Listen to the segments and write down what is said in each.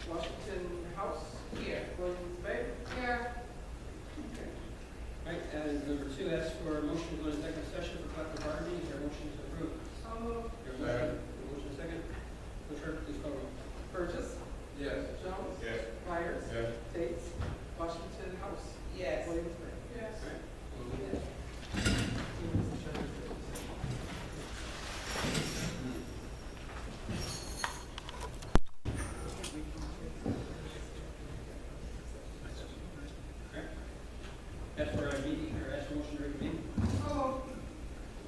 Washington House. Here. Williams Bay. Here. Okay. All right, and number 2 asks for a motion to go into executive session for collective bargaining. Is there a motion to approve? So moved. Is there a motion second? Clerk, please call roll. Burgess. Yes. Jones. Yes. Myers. Yes. Tate. Washington House. Yes. Williams Bay. Yes. All right. That's for our meeting, or ask for motion to reconvene. Oh.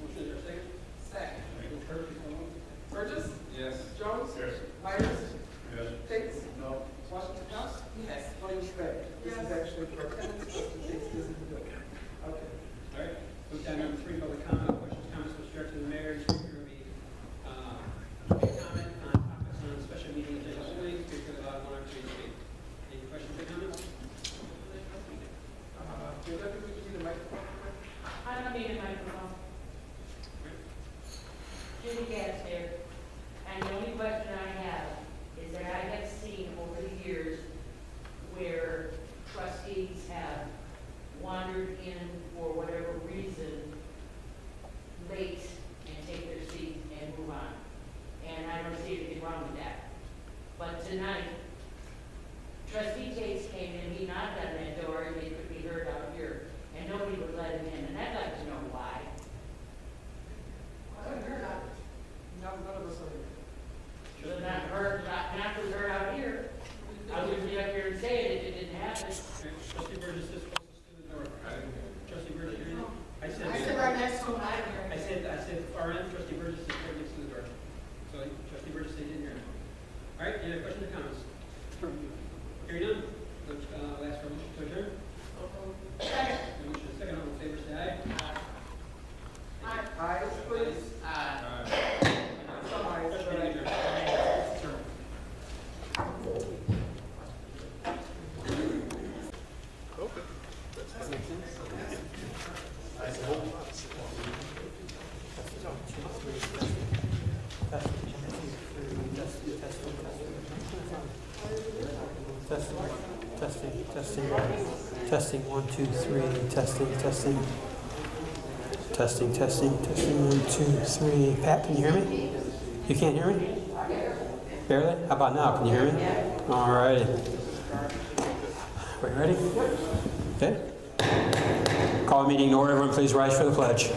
Motion, is there a second? Second. All right, clerk, please call roll. Burgess. Yes. Jones. Yes. Myers. Yes. Tate. No. Washington House. Yes. Williams Bay. This is actually for attendance, but the Tate's busy to do it. Okay. All right, move down to number 3, public comment. Questions, comments with respect to the mayor. Speaker will be public comment on topics on special meeting agenda only. Speaker will allow 1 or 2 to speak. Any questions or comments? You're looking, we need a microphone. I don't need a microphone. Judy Gass here. And the only question I have is that I have seen over the years where trustees have wandered in for whatever reason late and take their seat and move on. And I don't see anything wrong with that. But tonight, Trustee Tate came in, he knocked on that door, and they could be heard out here, and nobody would let him in, and I'd like to know why. None of us are here. So not heard, not was heard out here. I wouldn't be up here and say it if it didn't happen. Trustee Burgess is closest to the door. Trustee Burgess, you're in? I said right next to him, I I said far end. Trustee Burgess is right next to the door. So Trustee Burgess, they didn't hear him. All right, any other questions or comments? Hearing none, let's ask for a motion to adjourn. Second. Motion second, all in favor, say aye. Ayes, please. Some ayes, Special but meeting adjourned. Testing 1 2 3 testing 1 2 3. Pat, can you hear me? You can't hear me? Barely? How about now? Can you hear me? All righty. Are you ready? Okay. Call a meeting to order. Everyone please rise for the pledge.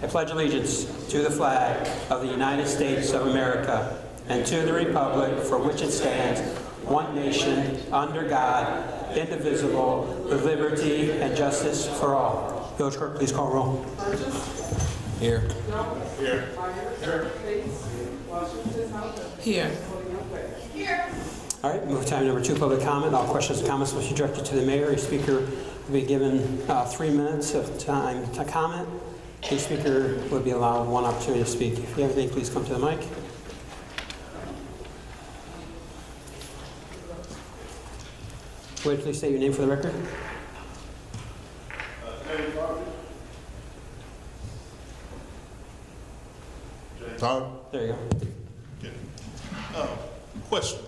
I pledge allegiance to the flag of the United States of America and to the republic for which it stands, one nation, under God, indivisible, with liberty and justice for all. Village Clerk, please call roll. Here. Here. Here. All right, move to time number 2, public comment. All questions and comments must be directed to the mayor. Each speaker will be given 3 minutes of time to comment. Each speaker will be allowed 1 opportunity to speak. If you have anything, please come to the mic. Would you please state your name for the record? Tom? There you go. Okay. Question.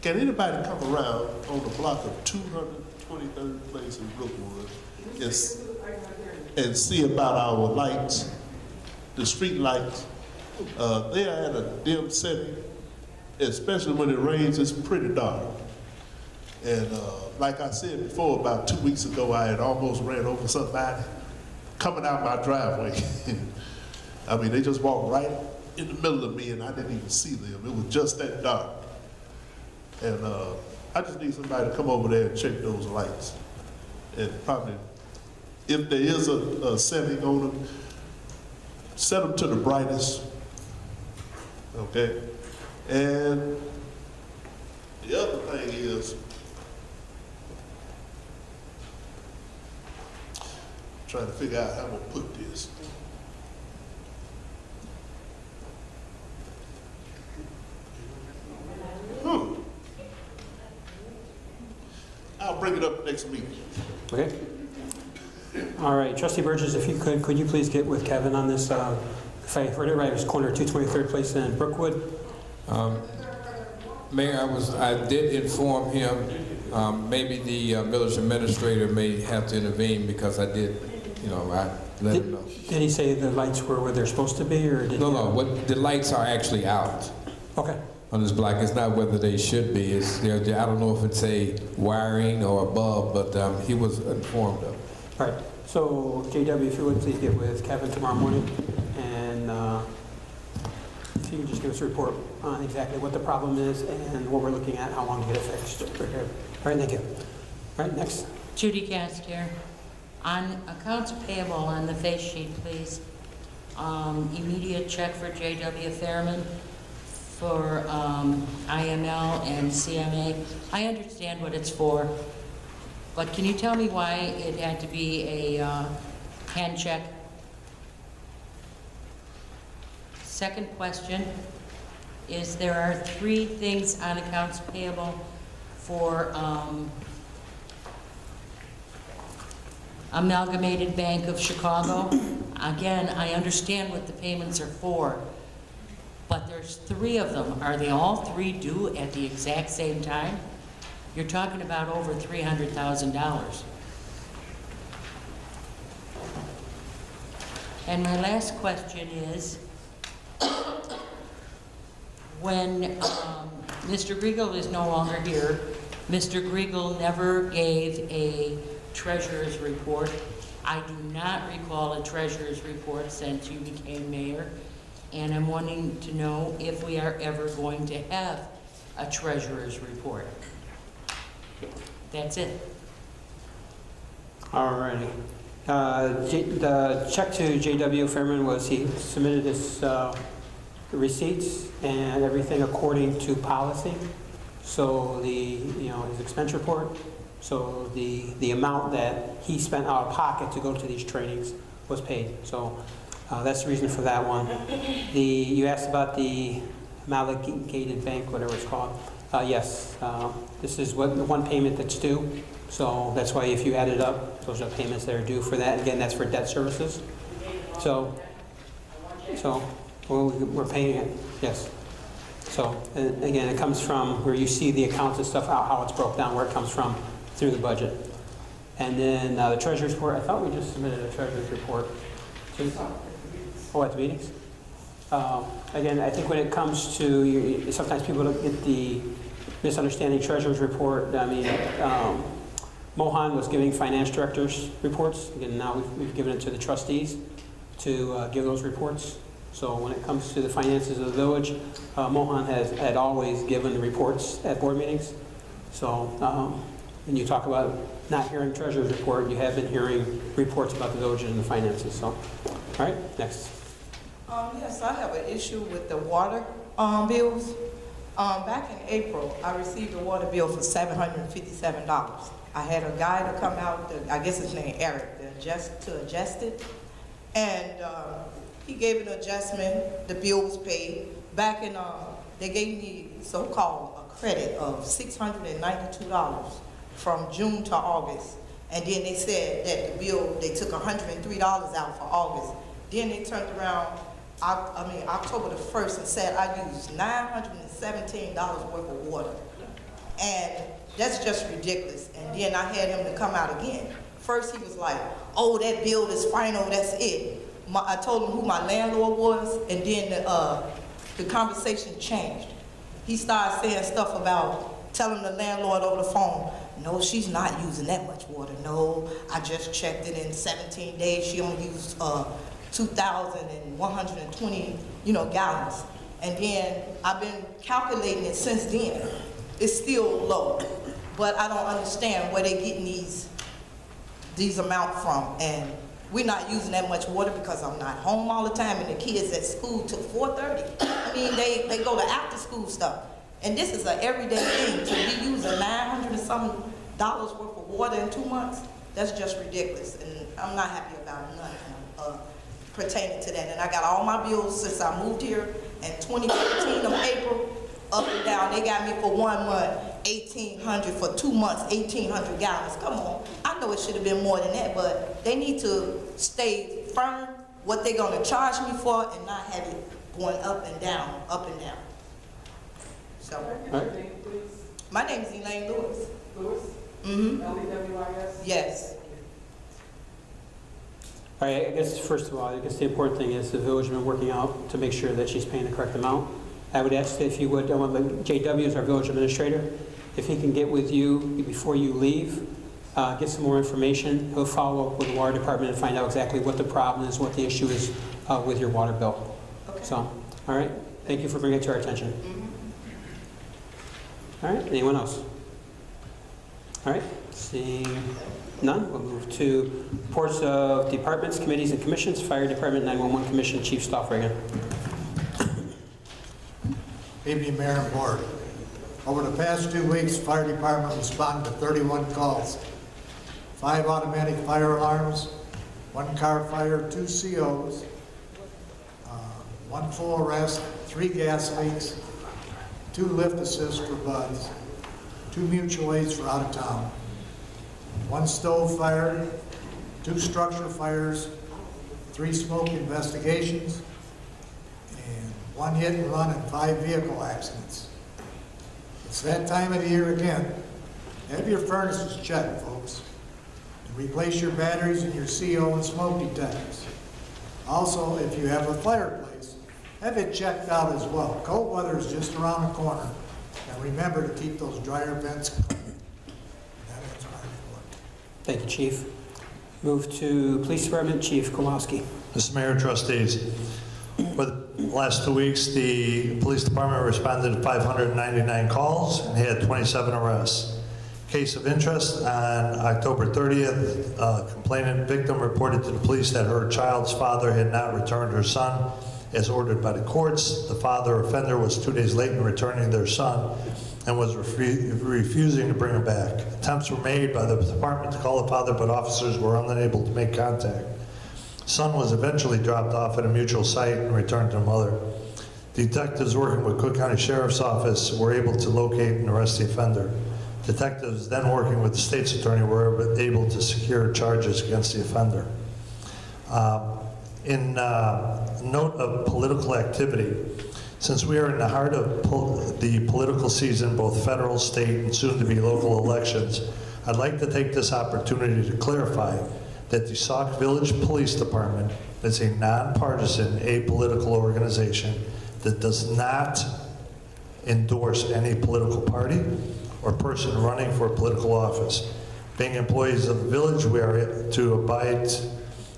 Can anybody come around on the block of 223rd Place in Brookwood and see about our lights, the street lights? They are at a dim setting, especially when it rains, it's pretty dark. And like I said before, about 2 weeks ago, I had almost ran over somebody coming out my driveway. I mean, they just walked right in the middle of me and I didn't even see them. It was just that dark. And I just need somebody to come over there and check those lights. And probably, if there is a setting on them, set them to the brightest, okay? And the other thing is, trying to figure out how I'm gonna put this. I'll bring it up next meeting. Okay. All right, Trustee Burgess, if you could you please get with Kevin on this? If I heard it right, it was corner 223rd Place in Brookwood. Mayor, I did inform him. Maybe the village administrator may have to intervene because I did, I let him know. Did he say the lights were where they're supposed to be, or did No, the lights are actually out Okay. on this block. It's not whether they should be. I don't know if it's a wiring or above, but he was informed of. All right. So, JW, if you would please get with Kevin tomorrow morning, and if you could just give us a report on exactly what the problem is and what we're looking at, how long to get it fixed. All right, thank you. All right, next. Judy Castier. On accounts payable on the face sheet, please. Immediate check for J.W. Fairman for IML and CMA. I understand what it's for, but can you tell me why it had to be a hand check? Second question is there are 3 things on accounts payable for Amalgamated Bank of Chicago. Again, I understand what the payments are for, but there's 3 of them. Are they all 3 due at the exact same time? You're talking about over $300,000. And my last question is, when Mr. Griegel is no longer here, Mr. Griegel never gave a treasurer's report. I do not recall a treasurer's report since you became mayor, and I'm wanting to know if we are ever going to have a treasurer's report. That's it. All righty. The check to J.W. Fairman was he submitted his receipts and everything according to policy. So his expense report. So the amount that he spent out of pocket to go to these trainings was paid. So that's the reason for that one. You asked about the Amalgamated Bank, whatever it's called. Yes, this is the one payment that's due. So that's why if you add it up, those are payments that are due for that. Again, that's for debt services. So we're paying it, yes. So again, it comes from where you see the accounts and stuff, how it's broke down, where it comes from through the budget. And then the treasurer's report, I thought we just submitted a treasurer's report. At the meetings? Again, I think when it comes to, sometimes people don't get the misunderstanding treasurer's report. I mean, Mohan was giving finance directors reports. Again, now we've given it to the trustees to give those reports. So when it comes to the finances of the village, Mohan had always given the reports at board meetings. So when you talk about not hearing treasurer's report, you have been hearing reports about the village and the finances. So, all right, next. Yes, I have an issue with the water bills. Back in April, I received a water bill for $757. I had a guy to come out, I guess his name Eric, to adjust it. And he gave an adjustment, the bill was paid. Back in, they gave me so-called a credit of $692 from June to August. And then they said that the bill, they took $103 out for August. Then they turned around, October the 1st and said I used $917 worth of water. And that's just ridiculous. And then I had him to come out again. First he was like, oh, that bill is final, that's it. I told him who my landlord was, and then the conversation changed. He started saying stuff about telling the landlord over the phone, no, she's not using that much water. No, I just checked it in 17 days. She only used 2,120, gallons. And then I've been calculating it since then. It's still low, but I don't understand where they're getting these amounts from. And we're not using that much water because I'm not home all the time, and the kids at school till 4:30. I mean, they go to after school stuff. And this is an everyday thing, to be using $900 and something worth of water in 2 months. That's just ridiculous, and I'm not happy about nothing pertaining to that. And I got all my bills since I moved here in 2015 of April, up and down. They got me for 1 month, $1,800, for 2 months, 1,800 gallons. Come on, I I know it should have been more than that, but they need to stay firm what they're gonna charge me for and not have it going up and down, up and down. So, Can I get your name, please? my name is Elaine Lewis. Lewis? Mm-hmm. L-E-W-I-S? Yes. All right, I guess first of all, I guess the important thing is the village has been working out to make sure that she's paying the correct amount. I would ask if you would, JW is our village administrator, if he can get with you before you leave, get some more information. He'll follow up with the water department and find out exactly what the problem is, what the issue is with your water bill. Okay. So, all right, thank you for bringing it to our attention. All right, anyone else? All right, seeing none, we'll move to reports of departments, committees, and commissions. Fire Department 911 Commission, Chief Stoffregan. Evening, Mayor and Board. Over the past 2 weeks, the Fire Department responded to 31 calls, 5 automatic fire alarms, 1 car fire, 2 COs, 1 full arrest, 3 gas leaks, 2 lift assists for buds, 2 mutual aids for out of town, 1 stove fire, 2 structure fires, 3 smoke investigations, and 1 hit and run and 5 vehicle accidents. It's that time of the year again. Have your furnaces checked, folks. And replace your batteries and your CO and smoke detectors. Also, if you have a fireplace, have it checked out as well. Cold weather is just around the corner. And remember to keep those dryer vents clean. That ends my report. Thank you, Chief. Move to Police Department, Chief Kowalski. Mr. Mayor, trustees, for the last 2 weeks, the police department responded to 599 calls and had 27 arrests. Case of interest, on October 30th, a complainant victim reported to the police that her child's father had not returned her son as ordered by the courts. The father offender was 2 days late in returning their son and was refusing to bring him back. Attempts were made by the department to call the father, but officers were unable to make contact. Son was eventually dropped off at a mutual site and returned to the mother. Detectives working with Cook County Sheriff's Office were able to locate and arrest the offender. Detectives then working with the state's attorney were able to secure charges against the offender. In note of political activity, since we are in the heart of the political season, both federal, state, and soon-to-be local elections, I'd like to take this opportunity to clarify that the Sauk Village Police Department is a nonpartisan, apolitical organization that does not endorse any political party or person running for a political office. Being employees of the village, we are to abide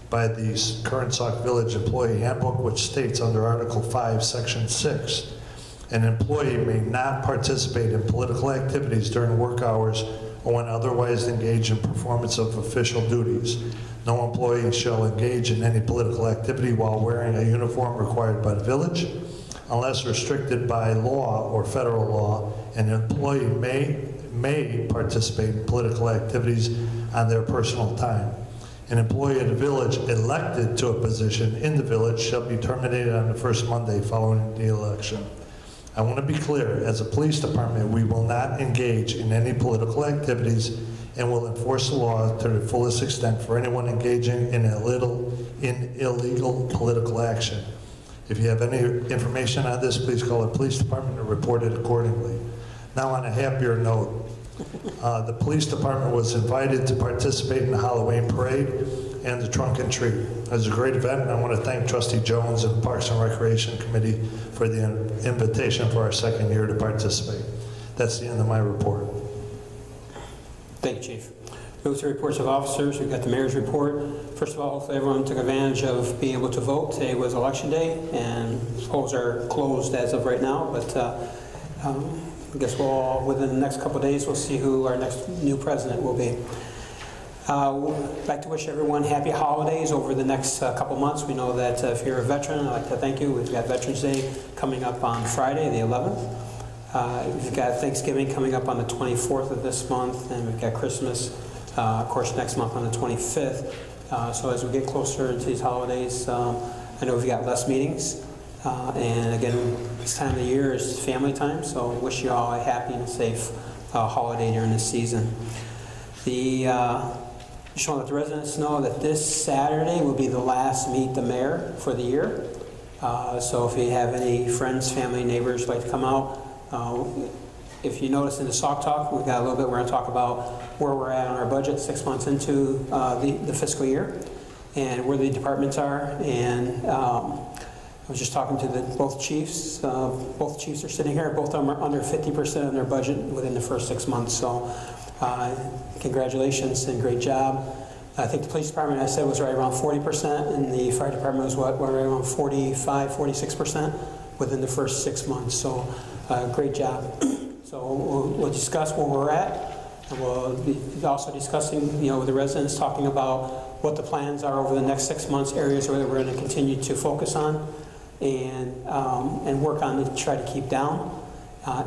by the current Sauk Village Employee Handbook, which states under Article 5, Section 6, an employee may not participate in political activities during work hours or when otherwise engaged in performance of official duties. No employee shall engage in any political activity while wearing a uniform required by the village, unless restricted by law or federal law. An employee may participate in political activities on their personal time. An employee of the village elected to a position in the village shall be terminated on the first Monday following the election. I want to be clear, as a police department, we will not engage in any political activities and will enforce the law to the fullest extent for anyone engaging in illegal political action. If you have any information on this, please call the police department and report it accordingly. Now, on a happier note, the police department was invited to participate in the Halloween parade and the trunk and treat. It was a great event, and I want to thank Trustee Jones and the Parks and Recreation Committee for the invitation for our second year to participate. That's the end of my report. Thank you, Chief. Move to reports of officers. We've got the mayor's report. First of all, hopefully everyone took advantage of being able to vote. Today was election day, and polls are closed as of right now, but I guess within the next couple of days, we'll see who our next new president will be. I'd like to wish everyone happy holidays over the next couple months. We know that if you're a veteran, I'd like to thank you. We've got Veterans Day coming up on Friday, the 11th. We've got Thanksgiving coming up on the 24th of this month, and we've got Christmas, of course, next month on the 25th. So as we get closer to these holidays, I know we've got less meetings. And again, this time of the year is family time, so I wish you all a happy and safe holiday during this season. The Just want to let the residents know that this Saturday will be the last Meet the Mayor for the year. So if you have any friends, family, neighbors like to come out, if you notice in the Sauk Talk, we've got a little bit, we're going to talk about where we're at on our budget 6 months into the fiscal year and where the departments are. And I was just talking to both chiefs. Both chiefs are sitting here. Both of them are under 50% of their budget within the first 6 months. So congratulations and great job. I think the police department, I said, was right around 40%, and the fire department was right around 45, 46% within the first 6 months. So great job. So we'll discuss where we're at, and we'll be also discussing, with the residents, talking about what the plans are over the next 6 months, areas where we're going to continue to focus on and work on to try to keep down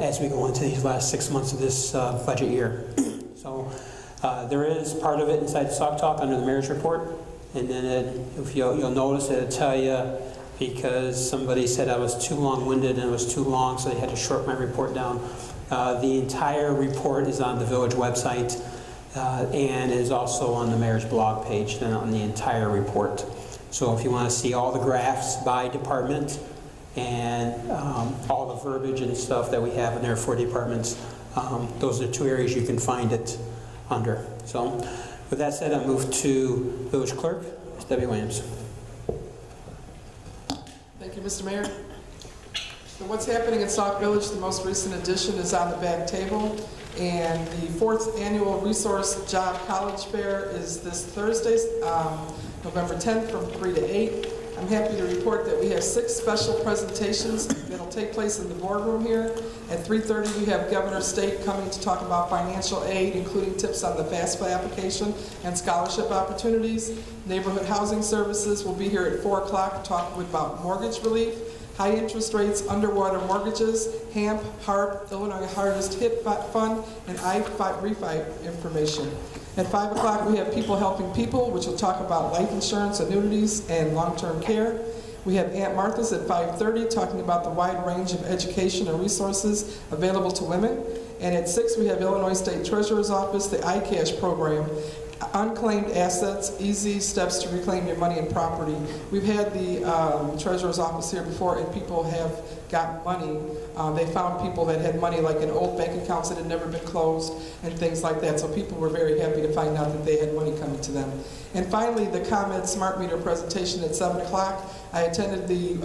as we go into these last 6 months of this budget year. So there is part of it inside the Sauk Talk under the mayor's report, and then if you'll notice it'll tell you, because somebody said I was too long-winded and it was too long, so they had to short my report down. The entire report is on the village website and is also on the mayor's blog page and on the entire report. So if you want to see all the graphs by department and all the verbiage and stuff that we have in there for departments, those are 2 areas you can find it under. So with that said, I'll move to village clerk, Ms. Debbie Williams. Thank you, Mr. Mayor. So what's happening in Sauk Village, the most recent edition is on the back table. And the 4th annual Resource Job College Fair is this Thursday, November 10th from 3 to 8. I'm happy to report that we have 6 special presentations that'll take place in the boardroom here. At 3:30, we have Governor State coming to talk about financial aid, including tips on the FAFSA application and scholarship opportunities. Neighborhood Housing Services will be here at 4 o'clock talking about mortgage relief, high interest rates, underwater mortgages, HAMP, HARP, Illinois Hardest Hit Fund, and refi information. At 5 o'clock, we have People Helping People, which will talk about life insurance, annuities, and long-term care. We have Aunt Martha's at 5:30, talking about the wide range of education and resources available to women. And at 6, we have Illinois State Treasurer's Office, the iCash program, unclaimed assets, easy steps to reclaim your money and property. We've had the Treasurer's Office here before, and people have gotten money. They found people that had money like in old bank accounts that had never been closed and things like that. So people were very happy to find out that they had money coming to them. And finally, the ComEd Smart Meter presentation at 7 o'clock. I attended the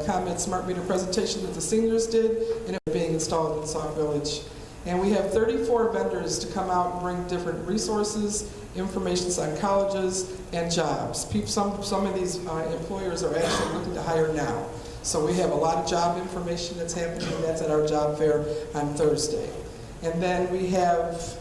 ComEd Smart Meter presentation that the seniors did, and it was being installed in Sauk Village. And we have 34 vendors to come out and bring different resources, information on colleges, and jobs. Some of these employers are actually looking to hire now. So we have a lot of job information that's happening, and that's at our job fair on Thursday. And then we have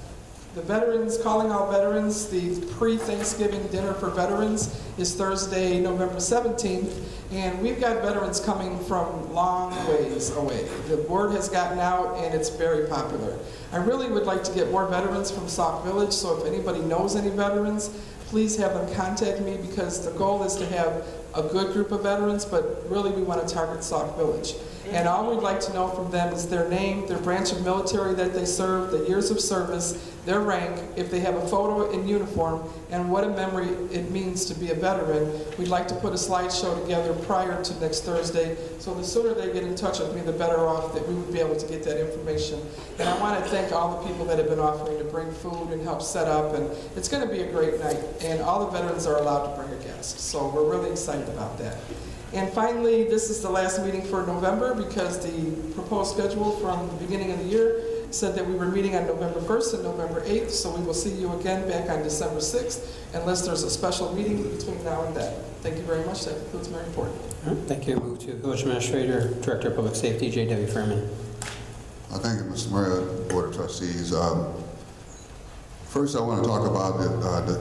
the veterans, calling out veterans. The pre-Thanksgiving dinner for veterans is Thursday, November 17th. And we've got veterans coming from long ways away. The word has gotten out, and it's very popular. I really would like to get more veterans from Sauk Village, so if anybody knows any veterans, please have them contact me, because the goal is to have a good group of veterans, but really we want to target Sauk Village. And all we'd like to know from them is their name, their branch of military that they serve, the years of service, their rank, if they have a photo in uniform, and what a memory it means to be a veteran. We'd like to put a slideshow together prior to next Thursday, so the sooner they get in touch with me, the better off that we would be able to get that information. And I want to thank all the people that have been offering to bring food and help set up, and it's going to be a great night. And all the veterans are allowed to bring a guest, so we're really excited about that. And finally, this is the last meeting for November, because the proposed schedule from the beginning of the year said that we were meeting on November 1st and November 8th, so we will see you again back on December 6th, unless there's a special meeting between now and then. Thank you very much. That concludes my report. Thank you. Move to Village Administrator, Director of Public Safety, J.W. Fairman. Thank you, Mr. Mayor, Board of Trustees. First, I want to talk about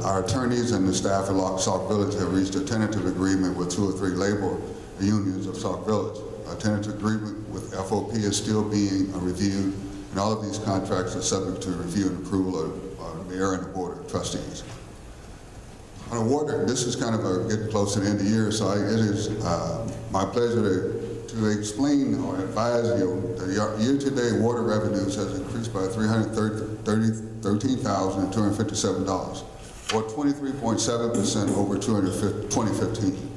our attorneys and the staff at Sauk Village have reached a tentative agreement with 2 or 3 labor unions of Sauk Village. A tentative agreement with FOP is still being reviewed, and all of these contracts are subject to review and approval of the Mayor and the Board of Trustees. On a water, this is kind of getting close to the end of the year, so it is my pleasure to explain or advise you that year-to-date water revenues has increased by $313,257. or 23.7% over 2015.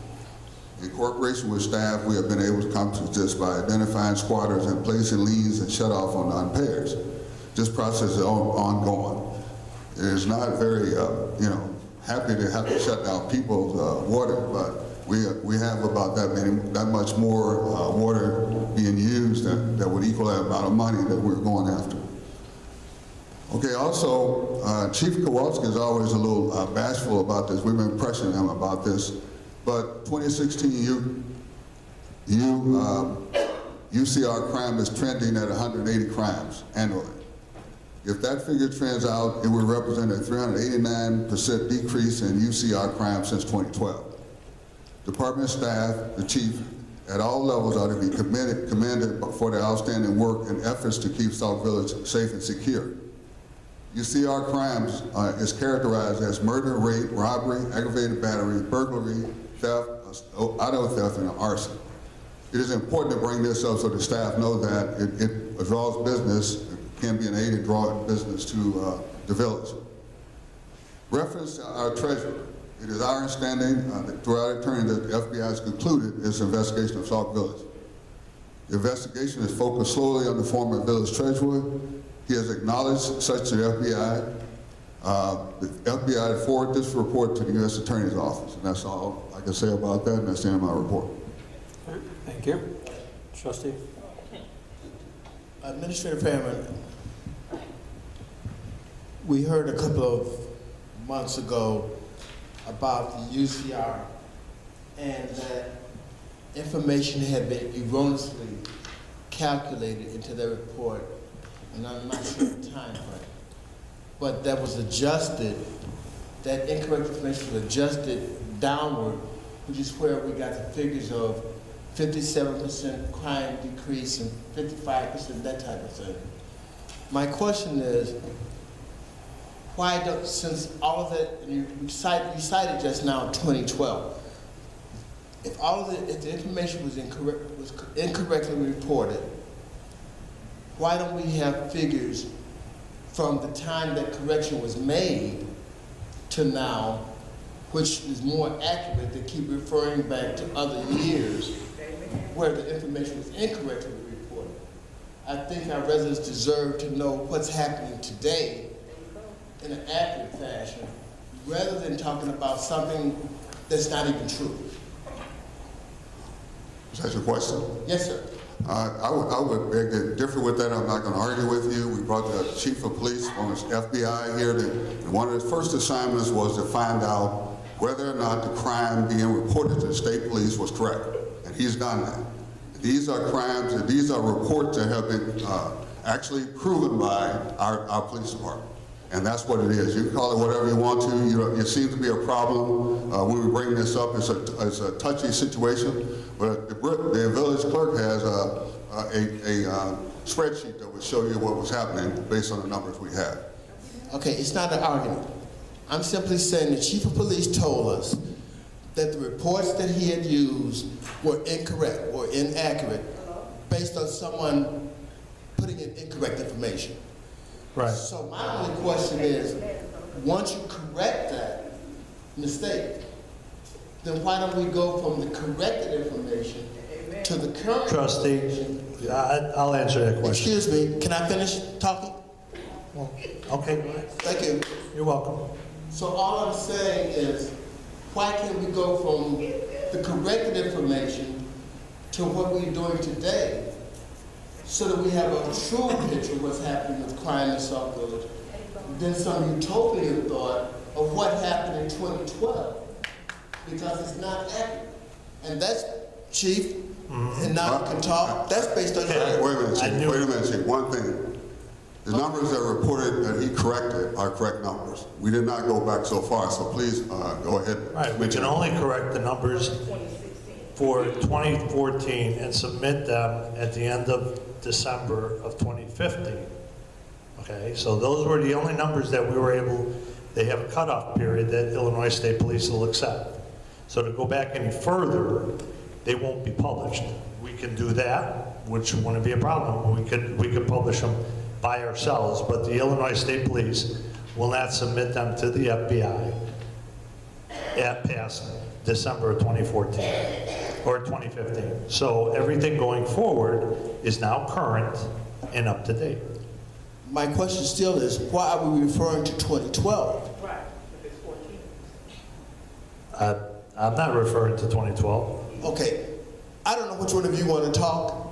In cooperation with staff, we have been able to accomplish this by identifying squatters and placing liens and shut-off on non-payers. This process is ongoing. It is not very, happy to have to shut down people's water, but we have about that much more water being used that would equal that amount of money that we're going after. Okay, also, Chief Kowalski is always a little bashful about this. We've been pressuring him about this. But 2016, UCR crime is trending at 180 crimes annually. If that figure trends out, it would represent a 389% decrease in UCR crime since 2012. Department staff, the chief, at all levels ought to be commended for their outstanding work and efforts to keep Sauk Village safe and secure. UCR crimes is characterized as murder, rape, robbery, aggravated battery, burglary, theft, auto theft, and arson. It is important to bring this up so the staff know that it draws business, can be an aid in drawing business to the village. Reference to our treasurer. It is our understanding through our attorney that the FBI has concluded its investigation of Sauk Village. The investigation is focused solely on the former village treasurer. He has acknowledged such to the FBI. The FBI forwarded this report to the U.S. Attorney's Office, and that's all I can say about that, and that's the end of my report. Thank you. Trustee. Administrator P.L.A.N, we heard a couple of months ago about the UCR and that information had been erroneously calculated into their report, and I'm not sure the time frame, but that was adjusted, that incorrect information was adjusted downward, which is where we got the figures of 57% crime decrease and 55%, that type of thing. My question is, why don't, since all of that, and you cited just now 2012, if the information was incorrectly reported, why don't we have figures from the time that correction was made to now, which is more accurate, to keep referring back to other years where the information was incorrectly reported? I think our residents deserve to know what's happening today in an accurate fashion, rather than talking about something that's not even true. Is that your question? Yes, sir. I would differ with that. I'm not going to argue with you. We brought the chief of police from the FBI here. And one of his first assignments was to find out whether or not the crime being reported to the state police was correct. And he's done that. These are crimes, and these are reports that have been actually proven by our police department. And that's what it is. You can call it whatever you want to. It seems to be a problem when we bring this up. It's a touchy situation. But the village clerk has a spreadsheet that would show you what was happening based on the numbers we have. Okay, it's not an argument. I'm simply saying the chief of police told us that the reports that he had used were incorrect or inaccurate based on someone putting in incorrect information. Right. So my only question is, once you correct that mistake, then why don't we go from the corrected information to the current Trustee, information? I'll answer that question. Excuse me, can I finish talking? Well, okay, Thank you. you're welcome. So all I'm saying is, why can't we go from the corrected information to what we're doing today, so that we have a true picture of what's happening with crime in Sauk Village, than some utopian thought of what happened in 2012, because it's not accurate. And that's, Chief, and now you can talk, that's based on your... Wait a minute, Chief. One thing. The numbers that were reported that he corrected are correct numbers. We did not go back so far, so please go ahead. Right, we can only correct the numbers for 2014 and submit them at the end of December of 2015. Okay, so those were the only numbers that we were able, they have a cutoff period that Illinois State Police will accept. So to go back any further, they won't be published. We can do that, which wouldn't be a problem. We could publish them by ourselves, but the Illinois State Police will not submit them to the FBI past December of 2014 or 2015. So everything going forward is now current and up to date. My question still is, why are we referring to 2012? Right, if it's 14. I'm not referring to 2012. Okay, I don't know which one of you want to talk.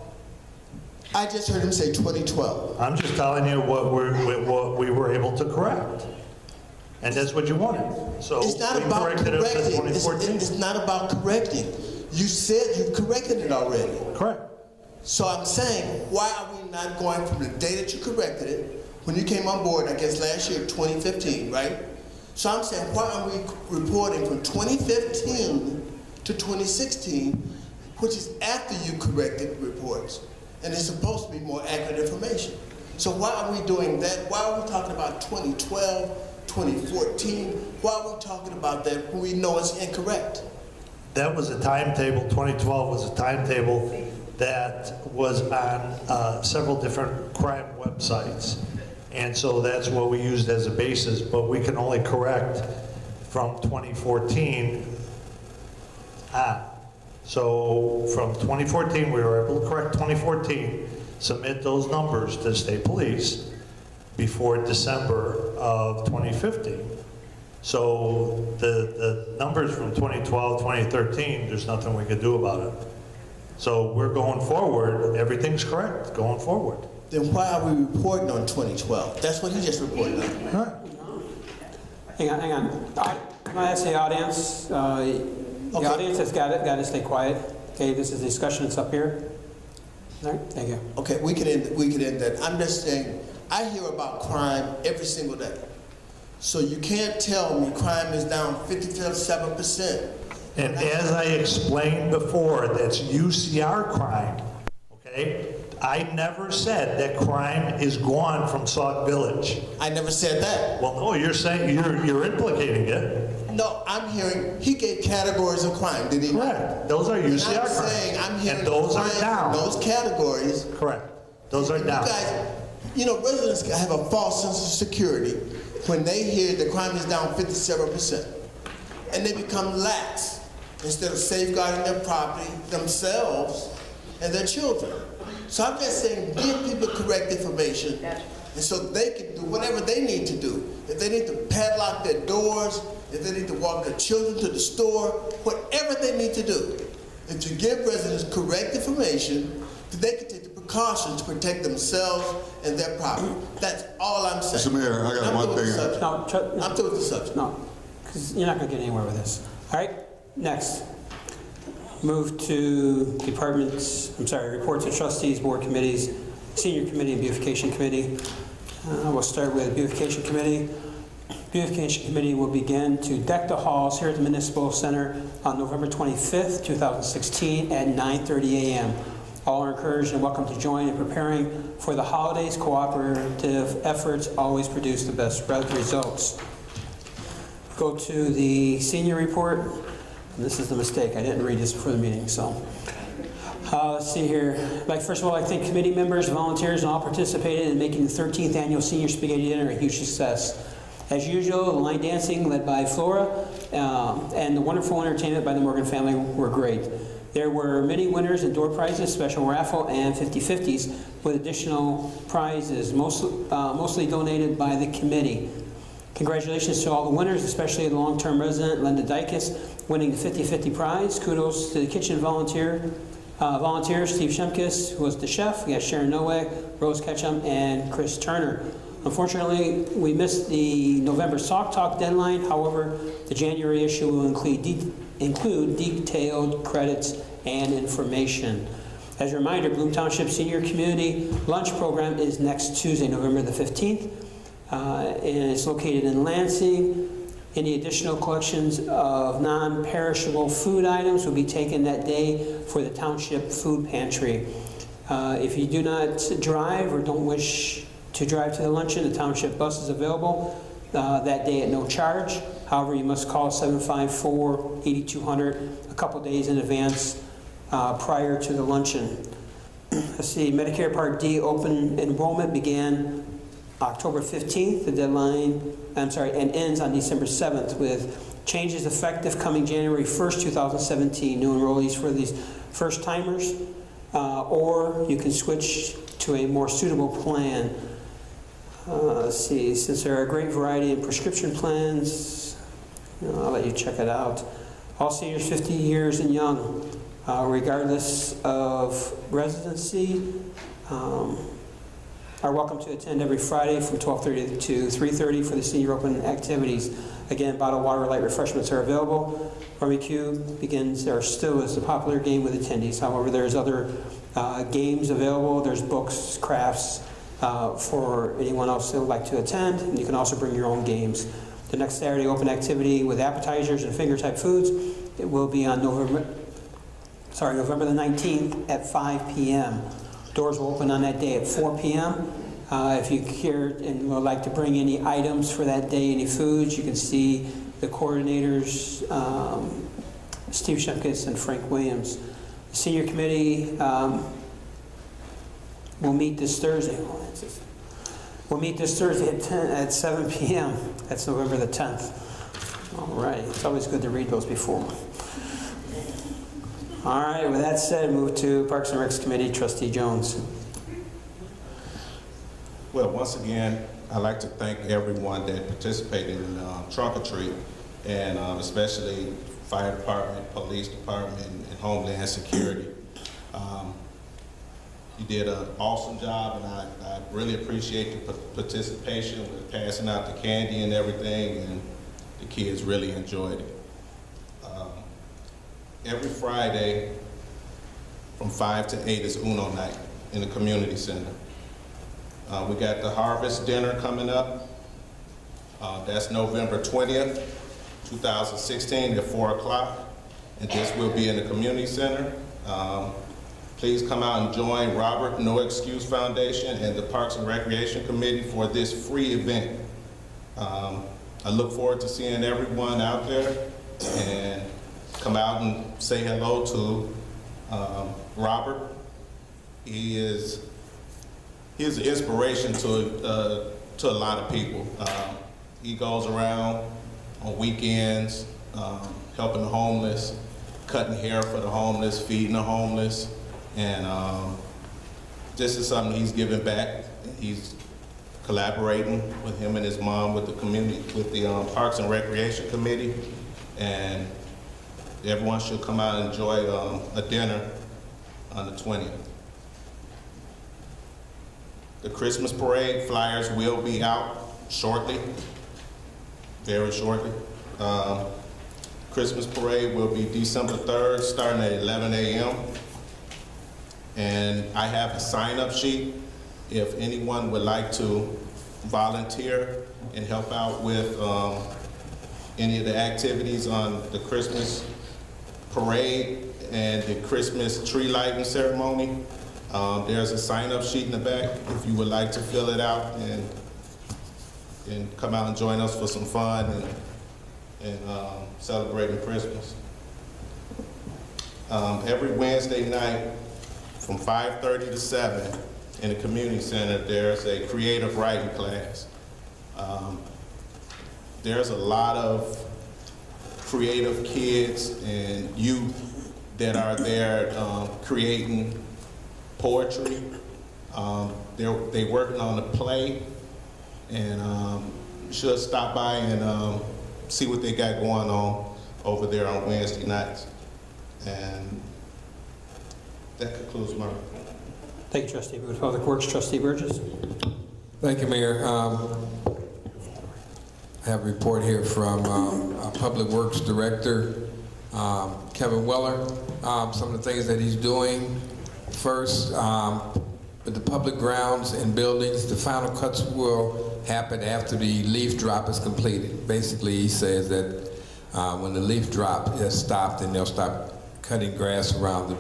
I just heard him say 2012. I'm just telling you what we were able to correct. And that's what you wanted. So It's not we about corrected it to correcting. 2014. It's not about correcting. You said you corrected it already. Correct. So I'm saying, why are we not going from the day that you corrected it, when you came on board, I guess last year, 2015, right? So I'm saying, why are we reporting from 2015 to 2016, which is after you corrected reports, and it's supposed to be more accurate information. So why are we doing that? Why are we talking about 2012, 2014? Why are we talking about that when we know it's incorrect? That was a timetable, 2012 was a timetable that was on several different crime websites. And so that's what we used as a basis, but we can only correct from 2014 on. So from 2014, we were able to correct 2014, submit those numbers to the state police before December of 2015. So the numbers from 2012, 2013, there's nothing we could do about it. So we're going forward, everything's correct going forward. Then why are we reporting on 2012? That's what he just reported on. All right. Hang on. Can I ask the audience? The Okay. audience has got to stay quiet. Okay, this is discussion, it's up here. All right, thank you. Okay, we can end that. I'm just saying, I hear about crime every single day. So you can't tell me crime is down 57%. And as I explained before, that's UCR crime, okay? I never said that crime is gone from Sauk Village. I never said that. Well, no, you're saying, you're implicating it. No, I'm hearing, he gave categories of crime, did he not? Correct. Those are UCR And I'm crimes. saying, I'm hearing And those are crime down. in those categories. Correct. Those are You down. guys, you know, residents have a false sense of security when they hear the crime is down 57%. And they become lax instead of safeguarding their property, themselves, and their children. So I'm just saying, give people correct information, and so they can do whatever they need to do. If they need to padlock their doors, if they need to walk their children to the store, whatever they need to do, and to give residents correct information, that they can take the precautions to protect themselves and their property. That's all I'm saying. Mr. Mayor, I got one thing. I'm through with the subject. No, because you're not going to get anywhere with this. All right, next. Move to reports of trustees, board committees, senior committee, and beautification committee. We'll start with beautification committee. Beautification committee will begin to deck the halls here at the Municipal Center on November 25th, 2016 at 9:30 a.m. All are encouraged and welcome to join in preparing for the holidays. Cooperative efforts always produce the best results. Go to the senior report. This is the mistake. I didn't read this before the meeting, so. Let's see here. First of all, I thank committee members, volunteers, and all participated in making the 13th annual Senior Spaghetti Dinner a huge success. As usual, the line dancing led by Flora and the wonderful entertainment by the Morgan family were great. There were many winners and door prizes, special raffle, and 50/50s with additional prizes, mostly donated by the committee. Congratulations to all the winners, especially the long-term resident, Linda Dykes, winning the 50/50 prize. Kudos to the kitchen volunteers, Steve Shemkis, who was the chef. We got Sharon Nowak, Rose Ketchum, and Chris Turner. Unfortunately, we missed the November Sauk Talk deadline. However, the January issue will include detailed credits and information. As a reminder, Bloom Township Senior Community Lunch Program is next Tuesday, November the 15th. And it's located in Lansing. Any additional collections of non-perishable food items will be taken that day for the Township Food Pantry. If you do not drive or don't wish to drive to the luncheon, the Township bus is available that day at no charge. However, you must call 754-8200 a couple days in advance prior to the luncheon. Let's see, Medicare Part D open enrollment began October 15th, the deadline, and ends on December 7th with changes effective coming January 1st, 2017. New enrollees for these first timers, or you can switch to a more suitable plan. Let's see, since there are a great variety of prescription plans, I'll let you check it out. All seniors 50 years and young, regardless of residency, are welcome to attend every Friday from 12:30 to 3:30 for the senior open activities. Again, bottled water, light refreshments are available. Barbecue begins, or still is a popular game with attendees. However, there's other games available. There's books, crafts for anyone else that would like to attend. And you can also bring your own games. The next Saturday open activity with appetizers and finger type foods, it will be on November the 19th at 5 p.m. Doors will open on that day at 4 p.m. If you care and would like to bring any items for that day, any foods, you can see the coordinators, Steve Shepkis and Frank Williams. The senior committee will meet this Thursday. We'll meet this Thursday at 7 p.m. That's November the 10th. All right. It's always good to read those before. All right. With that said, move to Parks and Recs Committee. Trustee Jones. Well, once again, I'd like to thank everyone that participated in Trunk or Treat, and especially Fire Department, Police Department, and Homeland Security. You did an awesome job, and I really appreciate the participation with passing out the candy and everything, and the kids really enjoyed it. Every Friday from 5 to 8 is Uno night in the community center. We got the Harvest Dinner coming up. That's November 20th, 2016 at 4 o'clock, and this will be in the community center. Please come out and join Robert No Excuse Foundation and the Parks and Recreation Committee for this free event. I look forward to seeing everyone out there, and come out and say hello to Robert. He is an inspiration to a lot of people. He goes around on weekends, helping the homeless, cutting hair for the homeless, feeding the homeless, and this is something he's giving back. He's collaborating with him and his mom with the community, with the Parks and Recreation Committee, and everyone should come out and enjoy a dinner on the 20th. The Christmas parade flyers will be out shortly, very shortly. Christmas parade will be December 3rd, starting at 11 a.m. And I have a sign-up sheet if anyone would like to volunteer and help out with any of the activities on the Christmas parade and the Christmas tree lighting ceremony. There's a sign-up sheet in the back if you would like to fill it out and come out and join us for some fun and celebrating Christmas. Every Wednesday night from 5:30 to 7 in the community center, there's a creative writing class. There's a lot of creative kids and youth that are there creating poetry. They're working on a play, and you should stop by and see what they got going on over there on Wednesday nights. And that concludes my report. Thank you, Trustee. With Public Works, Trustee Burgess. Thank you, Mayor. I have a report here from our Public Works Director, Kevin Weller. Some of the things that he's doing. First, with the public grounds and buildings, the final cuts will happen after the leaf drop is completed. Basically, he says that when the leaf drop has stopped, then they'll stop cutting grass around the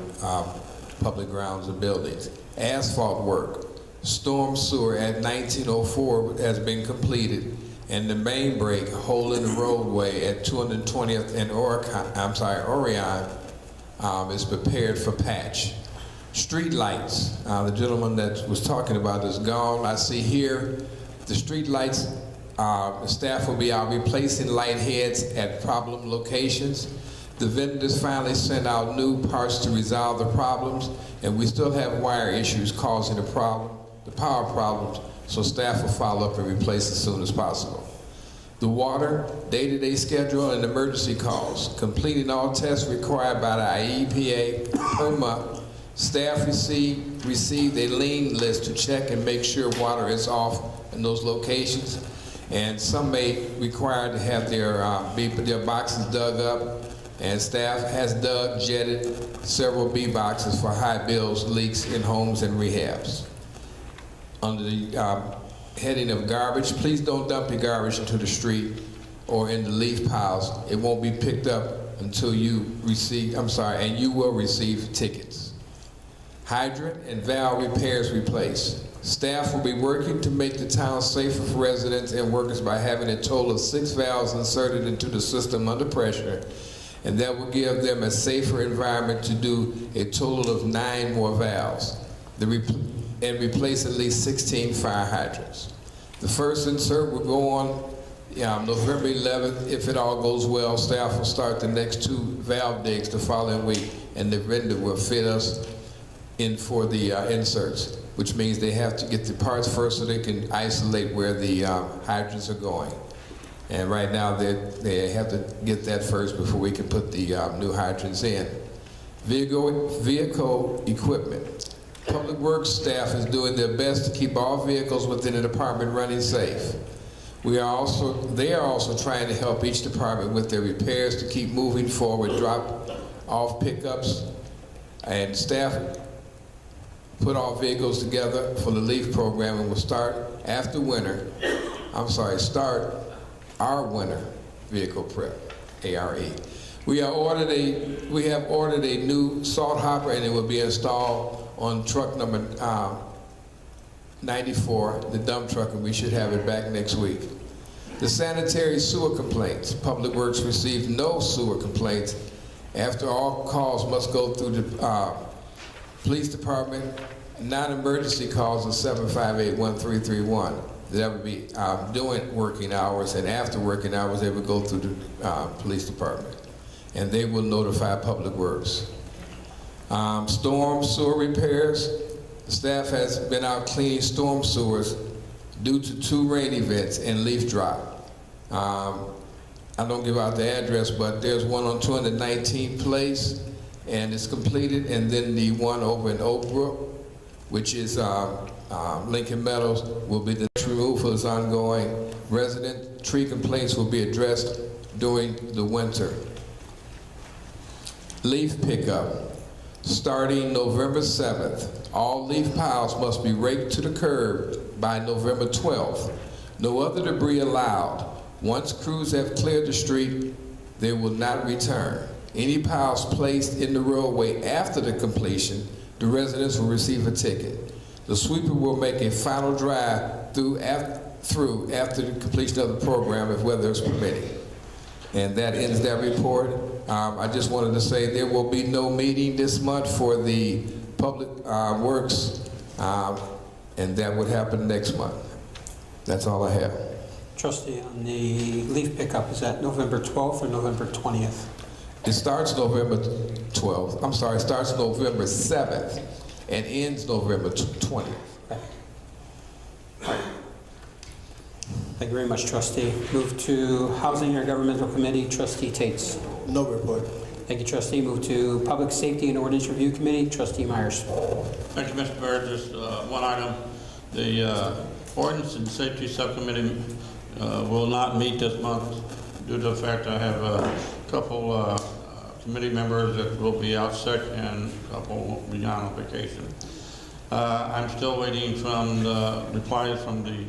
public grounds and buildings. Asphalt work, storm sewer at 1904 has been completed, and the main break hole in the roadway at 220th and Orion is prepared for patch. Street lights, the gentleman that was talking about is gone. I see here The street lights, the staff will be out replacing light heads at problem locations. The vendors finally sent out new parts to resolve the problems, and we still have wire issues causing the power problems, so staff will follow up and replace as soon as possible. The water, day-to-day schedule, and emergency calls, completing all tests required by the IEPA per month. Staff received a lien list to check and make sure water is off in those locations, and some may require to have their boxes dug up, and staff has jetted several B boxes for high bills, leaks in homes and rehabs. Under the heading of garbage, please don't dump your garbage into the street or in the leaf piles. It won't be picked up until you receive, and you will receive tickets. Hydrant and valve repairs replaced. Staff will be working to make the town safer for residents and workers by having a total of 6 valves inserted into the system under pressure, and that will give them a safer environment to do a total of 9 more valves. And replace at least 16 fire hydrants. The first insert will go on November 11th. If it all goes well, staff will start the next 2 valve digs the following week, and the vendor will fit us in for the inserts, which means they have to get the parts first so they can isolate where the hydrants are going. And right now they have to get that first before we can put the new hydrants in. Vehicle equipment. Public Works staff is doing their best to keep all vehicles within the department running safe. They are also trying to help each department with their repairs to keep moving forward, drop off pickups, and staff put all vehicles together for the LEAF program and will start our winter vehicle prep, ARE. We have ordered a new salt hopper, and it will be installed on truck number 94, the dump truck, and we should have it back next week. The sanitary sewer complaints. Public Works received no sewer complaints. After all calls must go through the police department. Non-emergency calls are 758-1331. That would be during working hours, and after working hours they would go through the police department, and they will notify Public Works. Storm sewer repairs. The staff has been out cleaning storm sewers due to 2 rain events and leaf drop. I don't give out the address, but there's one on 219th Place, and it's completed, and then the one over in Oak Brook, which is Lincoln Meadows, will be the removal is ongoing. Resident tree complaints will be addressed during the winter. Leaf pickup. Starting November 7th, all leaf piles must be raked to the curb by November 12th. No other debris allowed. Once crews have cleared the street, they will not return. Any piles placed in the roadway after the completion, the residents will receive a ticket. The sweeper will make a final drive through after the completion of the program if weather is permitting. And that ends that report. I just wanted to say there will be no meeting this month for the Public Works, and that would happen next month. That's all I have. Trustee, on the leaf pickup, is that November 12th or November 20th? It starts November 12th. I'm sorry, it starts November 7th and ends November 20th. Thank you very much, Trustee. Move to Housing and Intergovernmental Committee, Trustee Tates. No report. Thank you, Trustee. Move to Public Safety and Ordinance Review Committee, Trustee Myers. Thank you, Mr. Baird. Just one item. The Ordinance and Safety Subcommittee will not meet this month due to the fact I have a couple committee members that will be out sick and a couple will be on vacation. I'm still waiting from the replies from the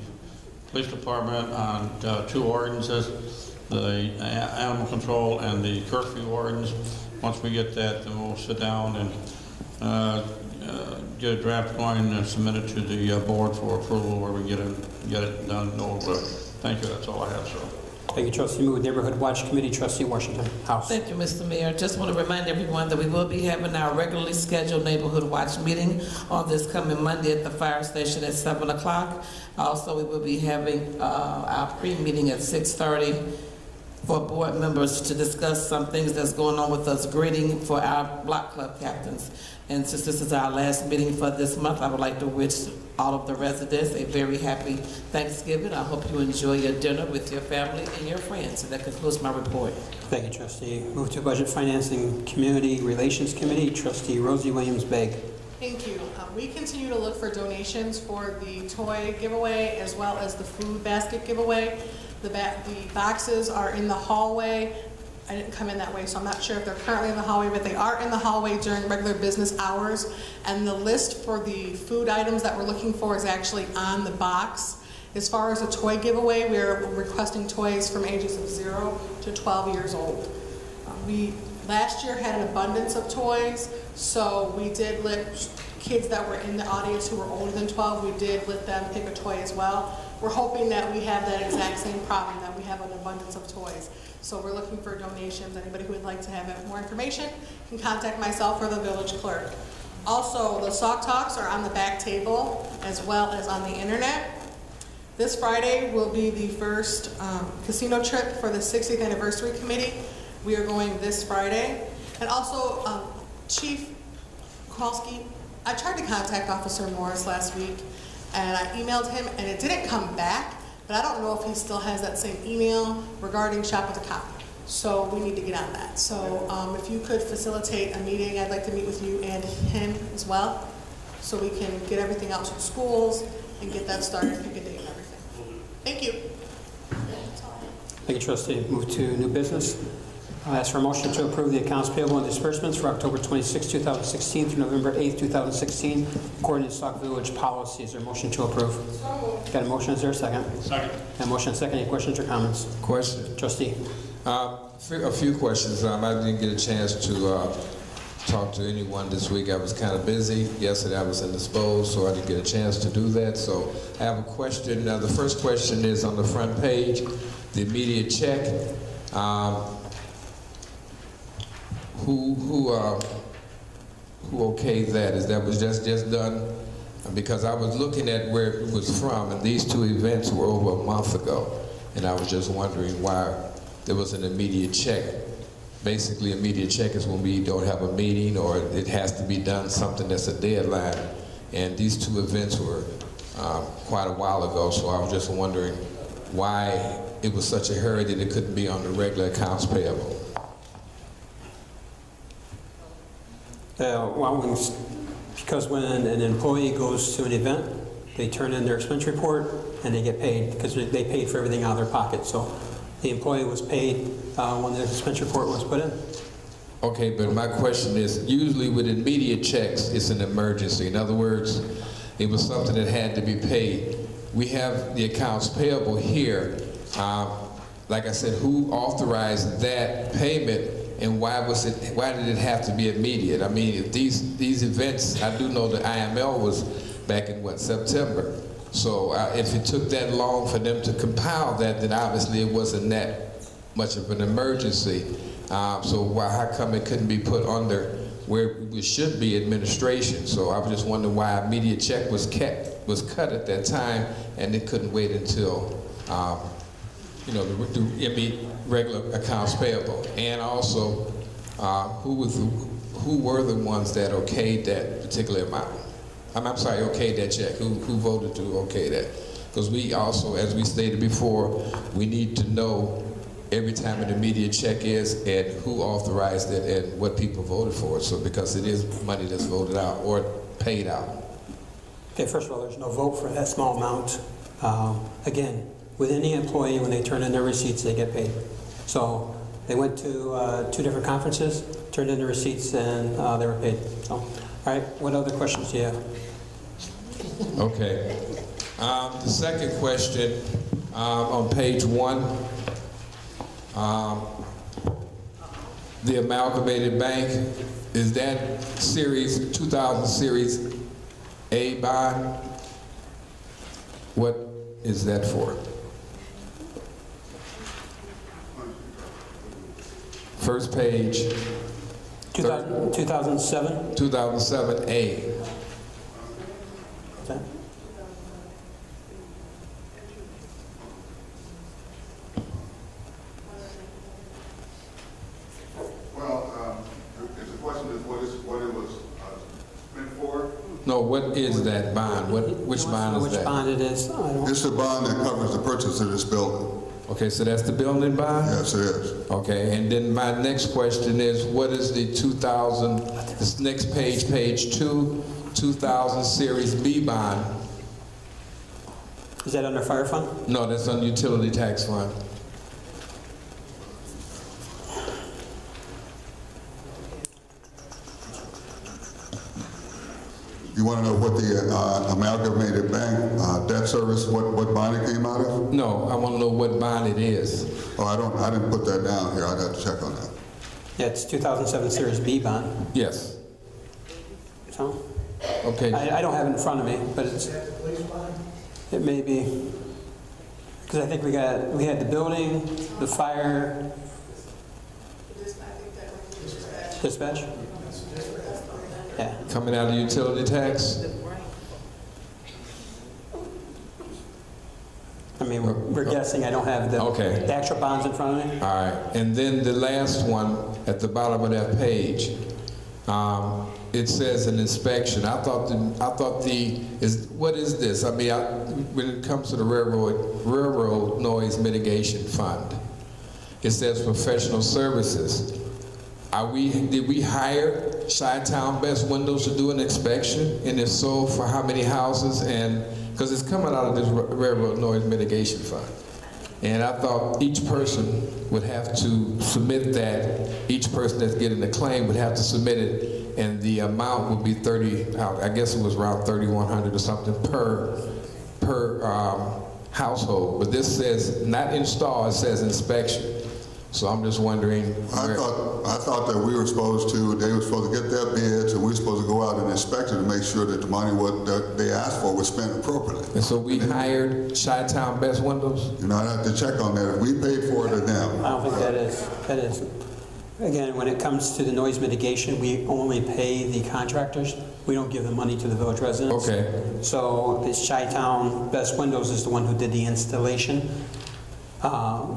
police department on 2 ordinances, the animal control and the curfew ordinance. Once we get that, then we'll sit down and get a draft going and submit it to the board for approval where we get it done. Thank you. That's all I have, sir. Thank you, Trustee Mood. Neighborhood Watch Committee, Trustee Washington. House. Thank you, Mr. Mayor. Just want to remind everyone that we will be having our regularly scheduled Neighborhood Watch meeting on this coming Monday at the fire station at 7 o'clock. Also, we will be having our pre-meeting at 6:30 for board members to discuss some things that's going on with us grading for our block club captains. And since this is our last meeting for this month, I would like to wish all of the residents a very happy Thanksgiving. I hope you enjoy your dinner with your family and your friends. And that concludes my report. Thank you, Trustee. Move to Budget Financing Community Relations Committee, Trustee Rosie Williams-Begg. Thank you. We continue to look for donations for the toy giveaway as well as the food basket giveaway. The boxes are in the hallway. I didn't come in that way, so I'm not sure if they're currently in the hallway, but they are in the hallway during regular business hours. And the list for the food items that we're looking for is actually on the box. As far as a toy giveaway, we're requesting toys from ages of 0 to 12 years old. We last year had an abundance of toys, so we did let kids that were in the audience who were older than 12, we did let them pick a toy as well. We're hoping that we have that exact same problem, that we have an abundance of toys. So we're looking for donations. Anybody who would like to have more information can contact myself or the village clerk. Also, the Sauk Talks are on the back table as well as on the internet. This Friday will be the first casino trip for the 60th anniversary committee. We are going this Friday. And also, Chief Kowalski, I tried to contact Officer Morris last week, and I emailed him, and it didn't come back, but I don't know if he still has that same email regarding Shop with a Cop. So we need to get on that. So if you could facilitate a meeting, I'd like to meet with you and him as well, so we can get everything out to the schools and get that started, pick a date and everything. Thank you. Thank you, Trustee. Move to new business. I'll ask for a motion to approve the accounts payable and disbursements for October 26, 2016 through November 8, 2016, according to Sauk Village policy. Is there a motion to approve? Got a motion? Is there a second? Second. Got a motion and a second. Any questions or comments? Question. Trustee. A few questions. I didn't get a chance to talk to anyone this week. I was kind of busy. Yesterday I was indisposed, so I didn't get a chance to do that. So I have a question. The first question is on the front page, the immediate check. Who okayed that? That was just done? Because I was looking at where it was from, and these two events were over a month ago, and I was just wondering why there was an immediate check. Basically, immediate check is when we don't have a meeting or it has to be done, something that's a deadline. And these two events were quite a while ago, so I was just wondering why it was such a hurry that it couldn't be on the regular accounts payable. Because when an employee goes to an event, they turn in their expense report and they get paid because they paid for everything out of their pocket. So the employee was paid when the expense report was put in. Okay, but my question is, usually with immediate checks, it's an emergency. In other words, it was something that had to be paid. We have the accounts payable here. Like I said, who authorized that payment? And why did it have to be immediate? I mean, if these events, I do know the IML was back in September. So if it took that long for them to compile that, then obviously it wasn't that much of an emergency. So how come it couldn't be put under where it should be administration? So I was just wondering why immediate check was cut at that time, and it couldn't wait until the regular accounts payable. And also, who were the ones that okayed that particular amount? I'm sorry, okayed that check. Who voted to okay that? Because we also, as we stated before, we need to know every time an immediate check is and who authorized it and what people voted for it. So because it is money that's voted out or paid out. Okay, first of all, there's no vote for that small amount. Again, with any employee, when they turn in their receipts, they get paid. So they went to 2 different conferences, turned in their receipts, and they were paid. So, all right, what other questions do you have? Okay. The second question, on page 1, the Amalgamated Bank, is that series, 2000 series A bond? What is that for? First page, 2007? 2007A. Well, if the question is what it was meant for? No, what is that bond? Which bond is Which that? bond it is? I don't- It's the bond that covers the purchase of this building. Okay, so that's the building bond? Yes, it is. Okay, and then my next question is, what is the 2000, this next page, page 2, 2000 Series B bond? Is that under fire fund? No, that's on utility tax fund. You want to know what the amalgamated bank debt service, what bond it came out of? No, I want to know what bond it is. Oh, I didn't put that down here. I'd have to check on that. Yeah, it's 2007 Series B bond. Yes. So, Okay. I don't have it in front of me, but it may be. Because I think we had the building, the fire, dispatch. Yeah. Coming out of utility tax? I mean, we're guessing. I don't have the actual bonds in front of me. All right, and then the last one at the bottom of that page, it says an inspection. What is this? I mean, when it comes to the railroad noise mitigation fund, it says professional services. Did we hire Chi-Town Best Windows to do an inspection? And if so, for how many houses? And because it's coming out of this railroad noise mitigation fund. And I thought each person would have to submit that, each person that's getting the claim would have to submit it, and the amount would be I guess it was around $3,100 or something per household. But this says not install, it says inspection. So I'm just wondering. I thought that they were supposed to get their bids, and we were supposed to go out and inspect it to make sure that the money that they asked for was spent appropriately. And so we hired Chi-Town Best Windows? You know, I'd have to check on that. If we paid for it or them. I don't think that is. Again, when it comes to the noise mitigation, we only pay the contractors. We don't give the money to the village residents. Okay. So this Chi-Town Best Windows is the one who did the installation.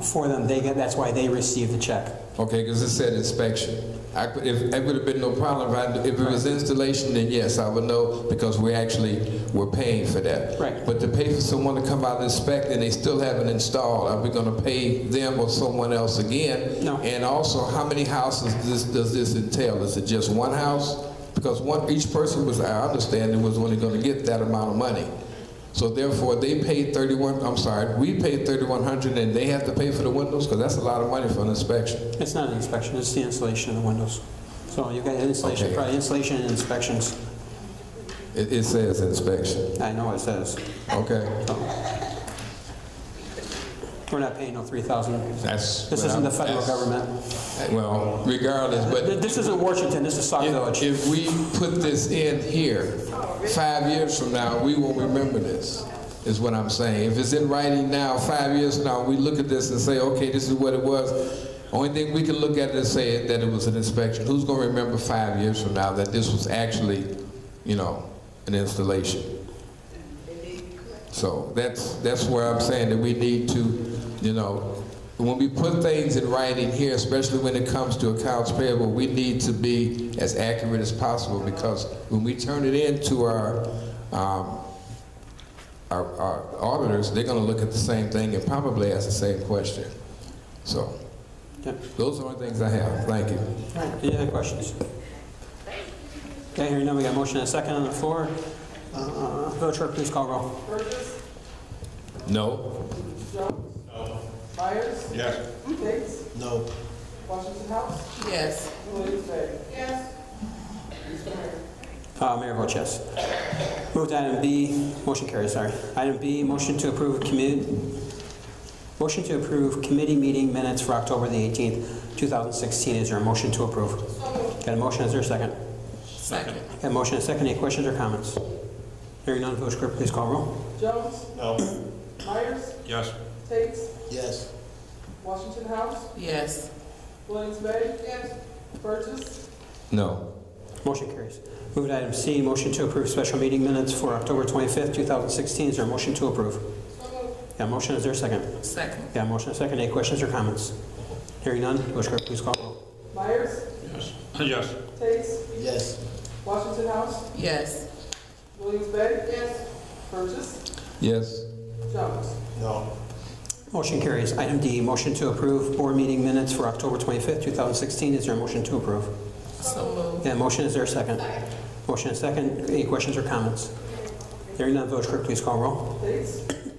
For them, that's why they received the check. Okay, because it said inspection. It would have been no problem if it was installation. Then yes, I would know because we actually were paying for that. Right. But to pay for someone to come out and inspect and they still haven't installed, are we going to pay them or someone else again? No. And also, how many houses does this entail? Is it just one house? Because each person I understand, was only going to get that amount of money. So therefore, we paid $3,100 and they have to pay for the windows? Because that's a lot of money for an inspection. It's not an inspection, it's the installation of the windows. So you've got installation, probably installation and inspections. It says inspection. I know it says. Okay. So, we're not paying no $3,000. This isn't the federal government. Well, regardless, but this isn't Washington, this is Sauk Village. If we put this in here, 5 years from now, we won't remember this, is what I'm saying. If it's in writing now, 5 years from now, we look at this and say, okay, this is what it was. Only thing we can look at it and say that it was an inspection. Who's going to remember 5 years from now that this was actually, an installation? So that's where I'm saying that we need to, when we put things in writing here, especially when it comes to accounts payable, we need to be as accurate as possible, because when we turn it in to our auditors, they're going to look at the same thing and probably ask the same question. So those are the only things I have. Thank you. All right, any other questions? Okay, hearing none, we got a motion and a second on the floor. Village Clerk, please call roll. Burgess? No. Jones? No. Myers? Yes. Tate? No. Washington House? Yes. Williams Bay? Yes. Mr. Mayor? Mayor votes yes. Move to item B, motion carries, sorry. Item B, motion to approve committee meeting minutes for October the 18th, 2016. Is there a motion to approve? Got a motion, is there a second? Second. Got a motion and a second, any questions or comments? Hearing none, Village Clerk, please call roll. Jones? No. Myers? Yes. Tate? Yes. Washington House? Yes. Williams-Bey? Yes. Burgess? No. Motion carries. Moving to item C, motion to approve special meeting minutes for October 25th, 2016. Is there a motion to approve? Yeah, motion. Is there a second? Second. Yeah, motion and second. Any questions or comments? Hearing none, Village Clerk, please call roll. Myers? Yes. Yes. Tate? Yes. Washington House? Yes. Williams-Bey? Yes. Burgess? Yes. Jones? No. Motion carries. Item D, motion to approve board meeting minutes for October 25th, 2016. Is there a motion to approve? So moved. Yeah, motion. Is there a second? Motion and second. Any questions or comments? Hearing none, Village Clerk, please call roll. Tate?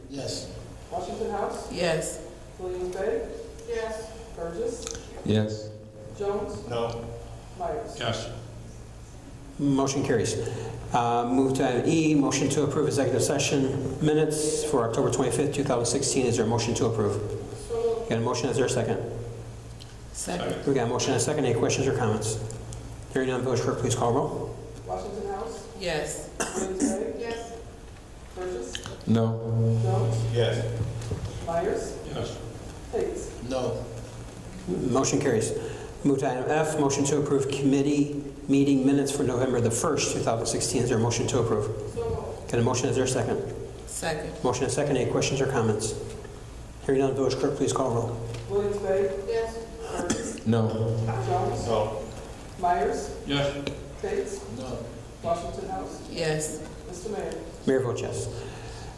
Yes. Washington House? Yes. Williams-Bey? Yes. Burgess? Yes. Jones? No. Myers? Yes. Motion carries. Move to item E, motion to approve executive session minutes for October 25th, 2016. Is there a motion to approve? Got a motion. Is there a second? Second. We got a motion and a second. Any questions or comments? Hearing none, Village Clerk, please call roll. Washington House? Yes. Williams-Bey? Yes. Burgess? No. Jones? Yes. Myers? Yes. Tate? No. Motion carries. Move to item F, motion to approve committee meeting minutes for November the 1st, 2016. Is there a motion to approve? Got a motion. Is there a second? Second. Motion and a second. Any questions or comments? Hearing none, Village Clerk, please call roll. Williams-Bey? Yes. Burgess? No. Jones? No. Myers? Yes. Tate? No. Washington House? Yes. Mr. Mayor? Mayor votes yes.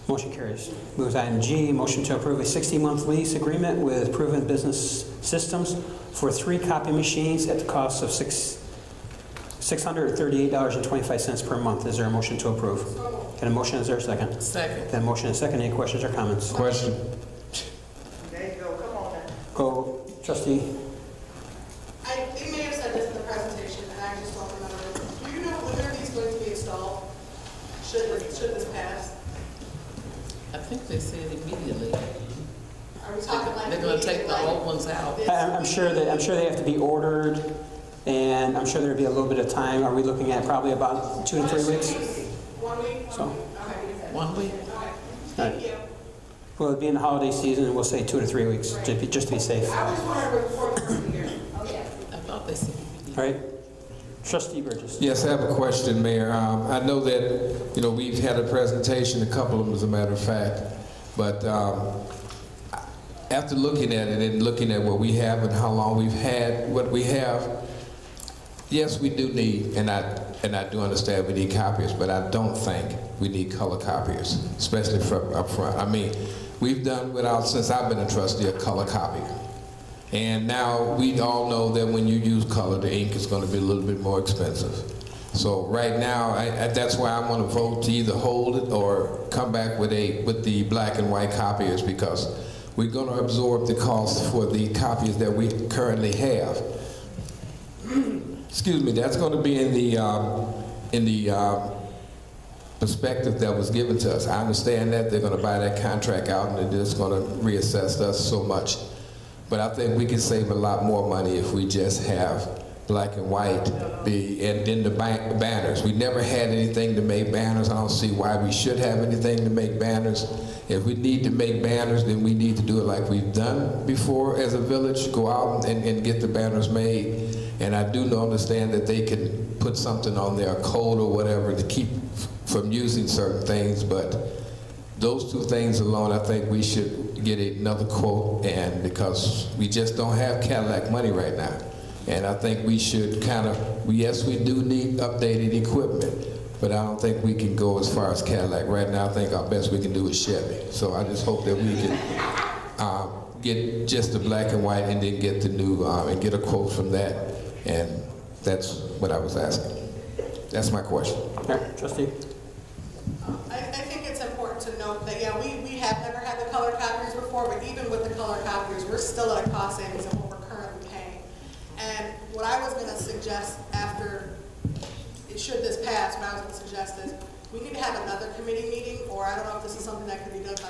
Motion carries. Move to item G, motion to approve a 60-month lease agreement with Proven Business Systems for 3 copy machines at the cost of $638.25 per month. Is there a motion to approve? Got a motion. Is there a second? Second. Got a motion and a second. Any questions or comments? Question. There you go, come on now. Go, trustee. They may have said this in the presentation, and I just don't remember. Do you know when are these going to be installed? Should this pass? I think they said immediately. Are we talking like? They're gonna take the old ones out. I'm sure they have to be ordered, and I'm sure there'd be a little bit of time. Are we looking at probably about 2 to 3 weeks? 1 week? So, 1 week. all right. Well, it'd be in the holiday season, and we'll say 2 to 3 weeks, just to be safe. I was wondering before the first of the year. I thought they said All right. Trustee Burgess. Yes, I have a question, Mayor. I know that, we've had a presentation, a couple of them as a matter of fact, but after looking at it and looking at what we have and how long we've had what we have, yes, we do need, and I do understand we need copiers, but I don't think we need color copiers, especially from up front. I mean, we've done without, since I've been a trustee, a color copier. And now we all know that when you use color, the ink is going to be a little bit more expensive. So right now, that's why I want to vote to either hold it or come back with the black and white copiers, because we're going to absorb the cost for the copies that we currently have. Excuse me. That's going to be in the perspective that was given to us. I understand that they're going to buy that contract out and they're just going to reassess us so much. But I think we can save a lot more money if we just have black and white and then the banners. We never had anything to make banners. I don't see why we should have anything to make banners. If we need to make banners, then we need to do it like we've done before as a village, go out and get the banners made. And I do understand that they can put something on their code or whatever to keep from using certain things, but those 2 things alone, I think we should get another quote, and because we just don't have Cadillac money right now. And I think we should yes, we do need updated equipment, but I don't think we can go as far as Cadillac. Right now, I think our best we can do is Chevy. So I just hope that we can get just the black and white and then get the new, and get a quote from that. And that's what I was asking. That's my question. Okay, trustee. I think it's important to note that, yeah, we have never had the color copiers before, but even with the color copiers, we're still at a cost savings of what we're currently paying. And what I was gonna suggest should this pass, what I was gonna suggest is, we need to have another committee meeting, or I don't know if this is something that could be done by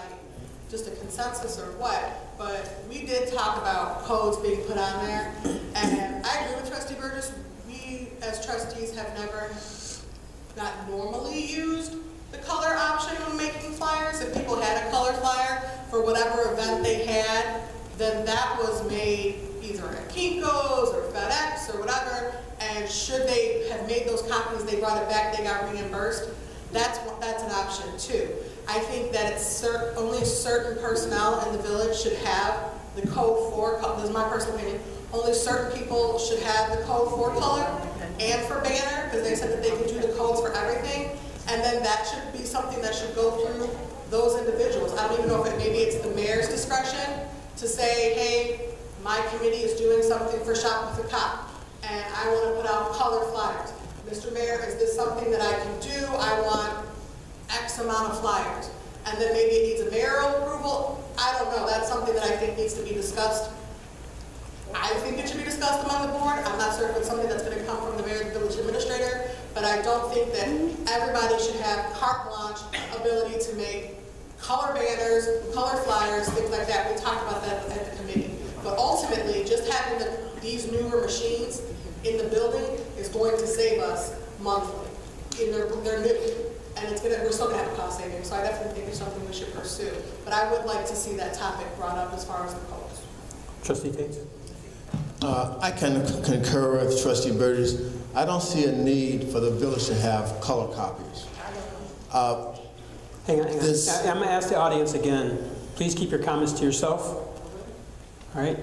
just a consensus or what, but we did talk about codes being put on there, and I agree with Trustee Burgess. We, as trustees, have never not normally used the color option when making flyers. If people had a color flyer for whatever event they had, then that was made either at Kinko's or FedEx or whatever, and should they have made those copies, they brought it back, they got reimbursed, that's an option too. I think that it's only certain personnel in the village should have the code for, this is my personal opinion, only certain people should have the code for color and for banner, because they said that they could do the codes for everything, and then that should be something that should go through those individuals. I don't even know if maybe it's the mayor's discretion to say, hey, my committee is doing something for Shop with a Cop, and I want to put out color flyers. Mr. Mayor, is this something that I can do? I want X amount of flyers. And then maybe it needs a mayoral approval. I don't know. That's something that I think needs to be discussed. I think it should be discussed among the board. I'm not certain if it's something that's going to come from the mayor and the village administrator, but I don't think that everybody should have carte blanche ability to make color banners, color flyers, things like that. We talked about that at the committee. But ultimately, just having these newer machines in the building is going to save us monthly. They're new, and we're still going to have a cost savings. So I definitely think it's something we should pursue. But I would like to see that topic brought up as far as the codes. Trustee Tate? I kind of concur with Trustee Burgess. I don't see a need for the village to have color copies. Hang on. I'm going to ask the audience again. Please keep your comments to yourself. All right?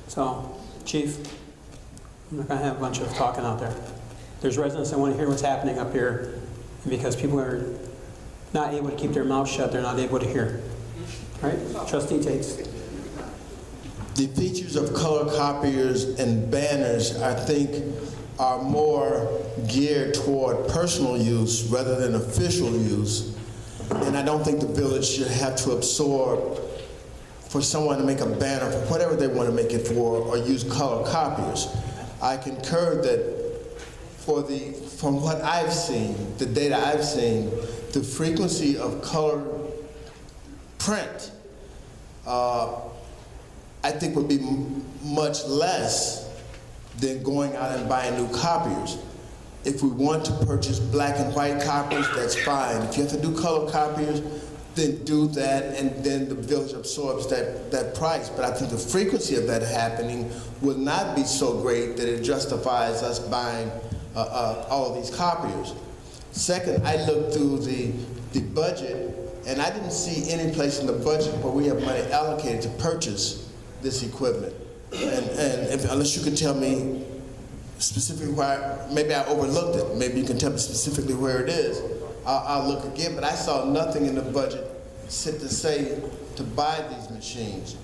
So, Chief, I'm not going to have a bunch of talking out there. There's residents that want to hear what's happening up here, and because people are not able to keep their mouths shut, they're not able to hear. All right? Trustee Tate. The features of color copiers and banners, I think, are more geared toward personal use rather than official use. And I don't think the village should have to absorb for someone to make a banner for whatever they want to make it for or use color copiers. I concur that from what I've seen, the data I've seen, the frequency of color print I think would be much less than going out and buying new copiers. If we want to purchase black and white copies, that's fine. If you have to do color copiers, then do that, and then the village absorbs that price. But I think the frequency of that happening will not be so great that it justifies us buying all of these copiers. Second, I looked through the budget, and I didn't see any place in the budget where we have money allocated to purchase this equipment. And unless you can tell me specifically where, maybe I overlooked it, maybe you can tell me specifically where it is, I'll look again, but I saw nothing in the budget to say to buy these machines.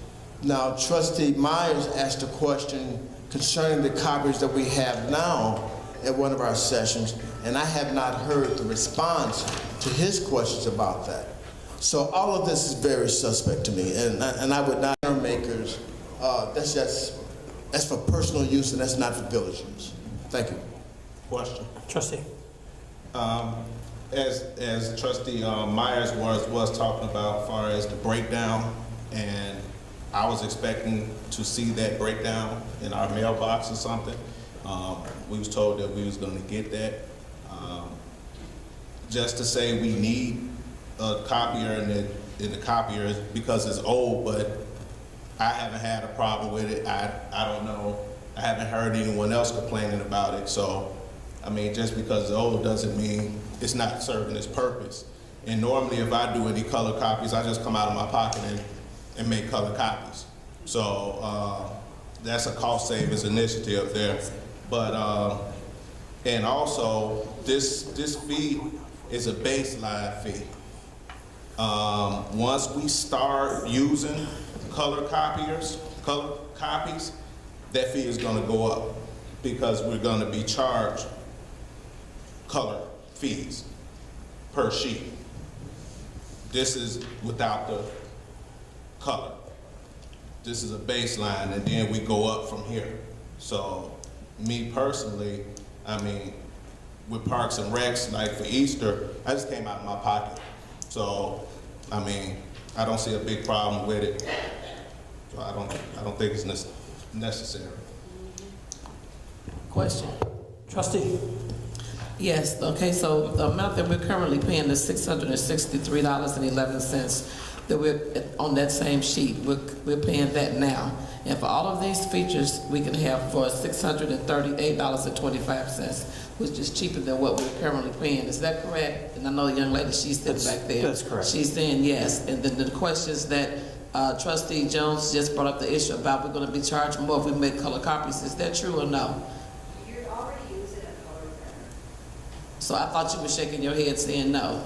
Now, Trustee Myers asked a question concerning the copies that we have now at one of our sessions, and I have not heard the response to his questions about that. So all of this is very suspect to me, and I would not makers. That's for personal use, and that's not for village use. Thank you. Question. Trustee. As Trustee Myers was talking about as far as the breakdown, and I was expecting to see that breakdown in our mailbox or something. We was told that we was going to get that. Just to say we need a copier in the copier because it's old, but I haven't had a problem with it. I don't know. I haven't heard anyone else complaining about it. So, I mean, just because it's old doesn't mean it's not serving its purpose. And normally if I do any color copies, I just come out of my pocket and make color copies. So that's a cost savings initiative there. But, and also this fee is a baseline fee. Once we start using color copies, that fee is going to go up because we're going to be charged color fees per sheet. This is without the color. This is a baseline, and then we go up from here. So me personally, I mean, with Parks and Recs, like for Easter, I just came out of my pocket. So, I mean, I don't see a big problem with it. So I don't think it's necessary. Question. Trustee. Yes, okay, so the amount that we're currently paying is $663.11. that we're on that same sheet. We're paying that now. And for all of these features, we can have for $638.25, which is cheaper than what we're currently paying. Is that correct? And I know the young lady, she's sitting back there. That's correct. She's saying yes. And then the questions that Trustee Jones just brought up the issue about we're going to be charged more if we make color copies. Is that true or no? You're already using a color printer. So I thought you were shaking your head saying no.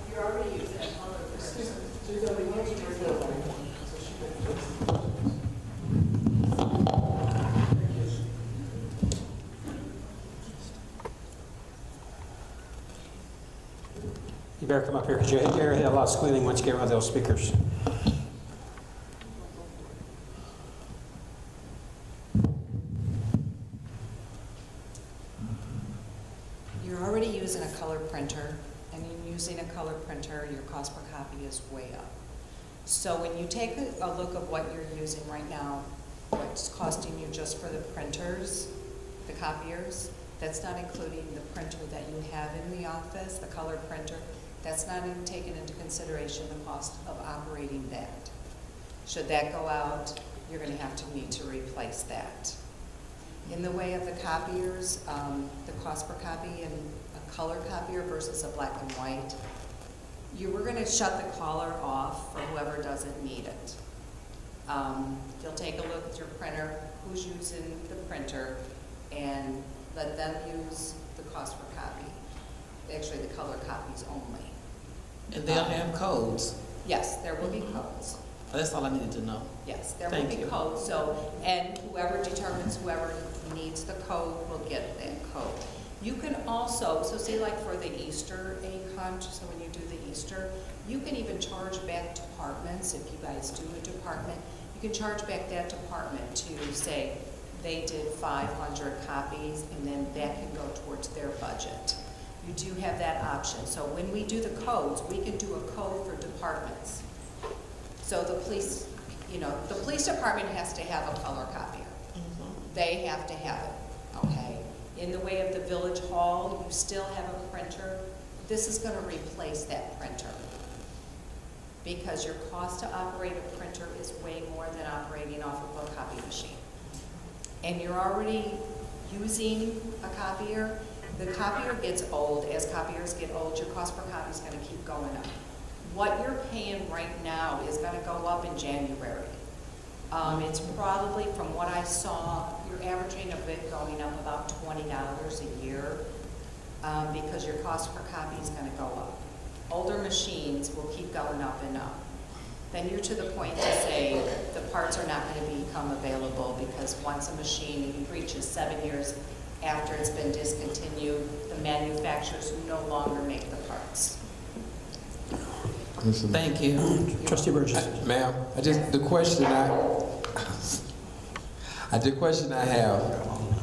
You're already using a color printer. You better come up here because you hear a lot of squealing once you get around those speakers. You're already using a color printer, and in using a color printer, your cost per copy is way up. So when you take a look at what you're using right now, what's costing you just for the printers, the copiers, that's not including the printer that you have in the office, the color printer. That's not even taken into consideration the cost of operating that. Should that go out, you're going to need to replace that. In the way of the copiers, the cost per copy in a color copier versus a black and white, we're going to shut the color off for whoever doesn't need it. You'll take a look at your printer, who's using the printer, and let them use the cost per copy. Actually, the color copies only. And they'll have codes. Yes, there will be codes. That's all I needed to know. Yes, there will Thank be you. codes. So, and whoever needs the code will get that code. You can also, so say like for the Easter egg hunt, so when you do the Easter, you can even charge back departments. If you guys do a department, you can charge back that department to say they did 500 copies, and then that can go towards their budget. You do have that option. So when we do the codes, we can do a code for departments. So the police, the police department has to have a color copier. They have to have it, okay? In the way of the village hall, you still have a printer. This is gonna replace that printer because your cost to operate a printer is way more than operating off of a copy machine. And you're already using a copier. The copier gets old. As copiers get old, your cost per copy is gonna keep going up. What you're paying right now is gonna go up in January. It's probably, from what I saw, you're averaging a bit going up about $20 a year because your cost per copy is going to go up. Older machines will keep going up and up. Then you're to the point to say the parts are not going to become available because once a machine reaches 7 years after it's been discontinued, the manufacturers no longer make the parts. Thank you. Trustee Burgess. Ma'am, the question I have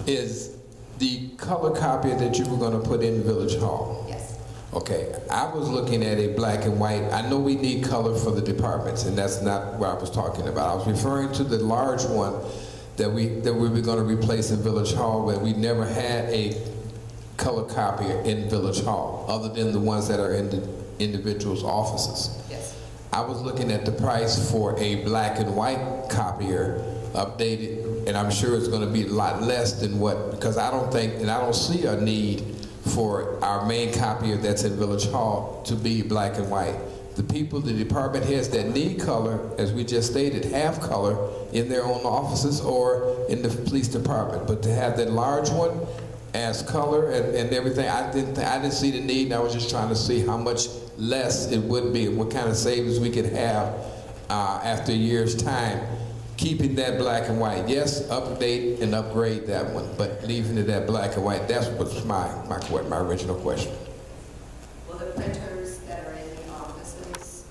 is the color copier that you were going to put in Village Hall. Yes. Okay, I was looking at a black and white. I know we need color for the departments, and that's not what I was talking about. I was referring to the large one that we were going to replace in Village Hall, where we never had a color copier in Village Hall, other than the ones that are in the individuals' offices. Yes. I was looking at the price for a black and white copier updated, and I'm sure it's going to be a lot less than what, because I don't think, and I don't see a need for our main copier that's in Village Hall to be black and white. The people, the department heads that need color, as we just stated, have color in their own offices or in the police department. But to have that large one as color and everything, I didn't see the need, and I was just trying to see how much less it would be and what kind of savings we could have after a year's time, keeping that black and white. Yes, update and upgrade that one, but leaving it at black and white. That's what's my original question. Well, the printers that are in the offices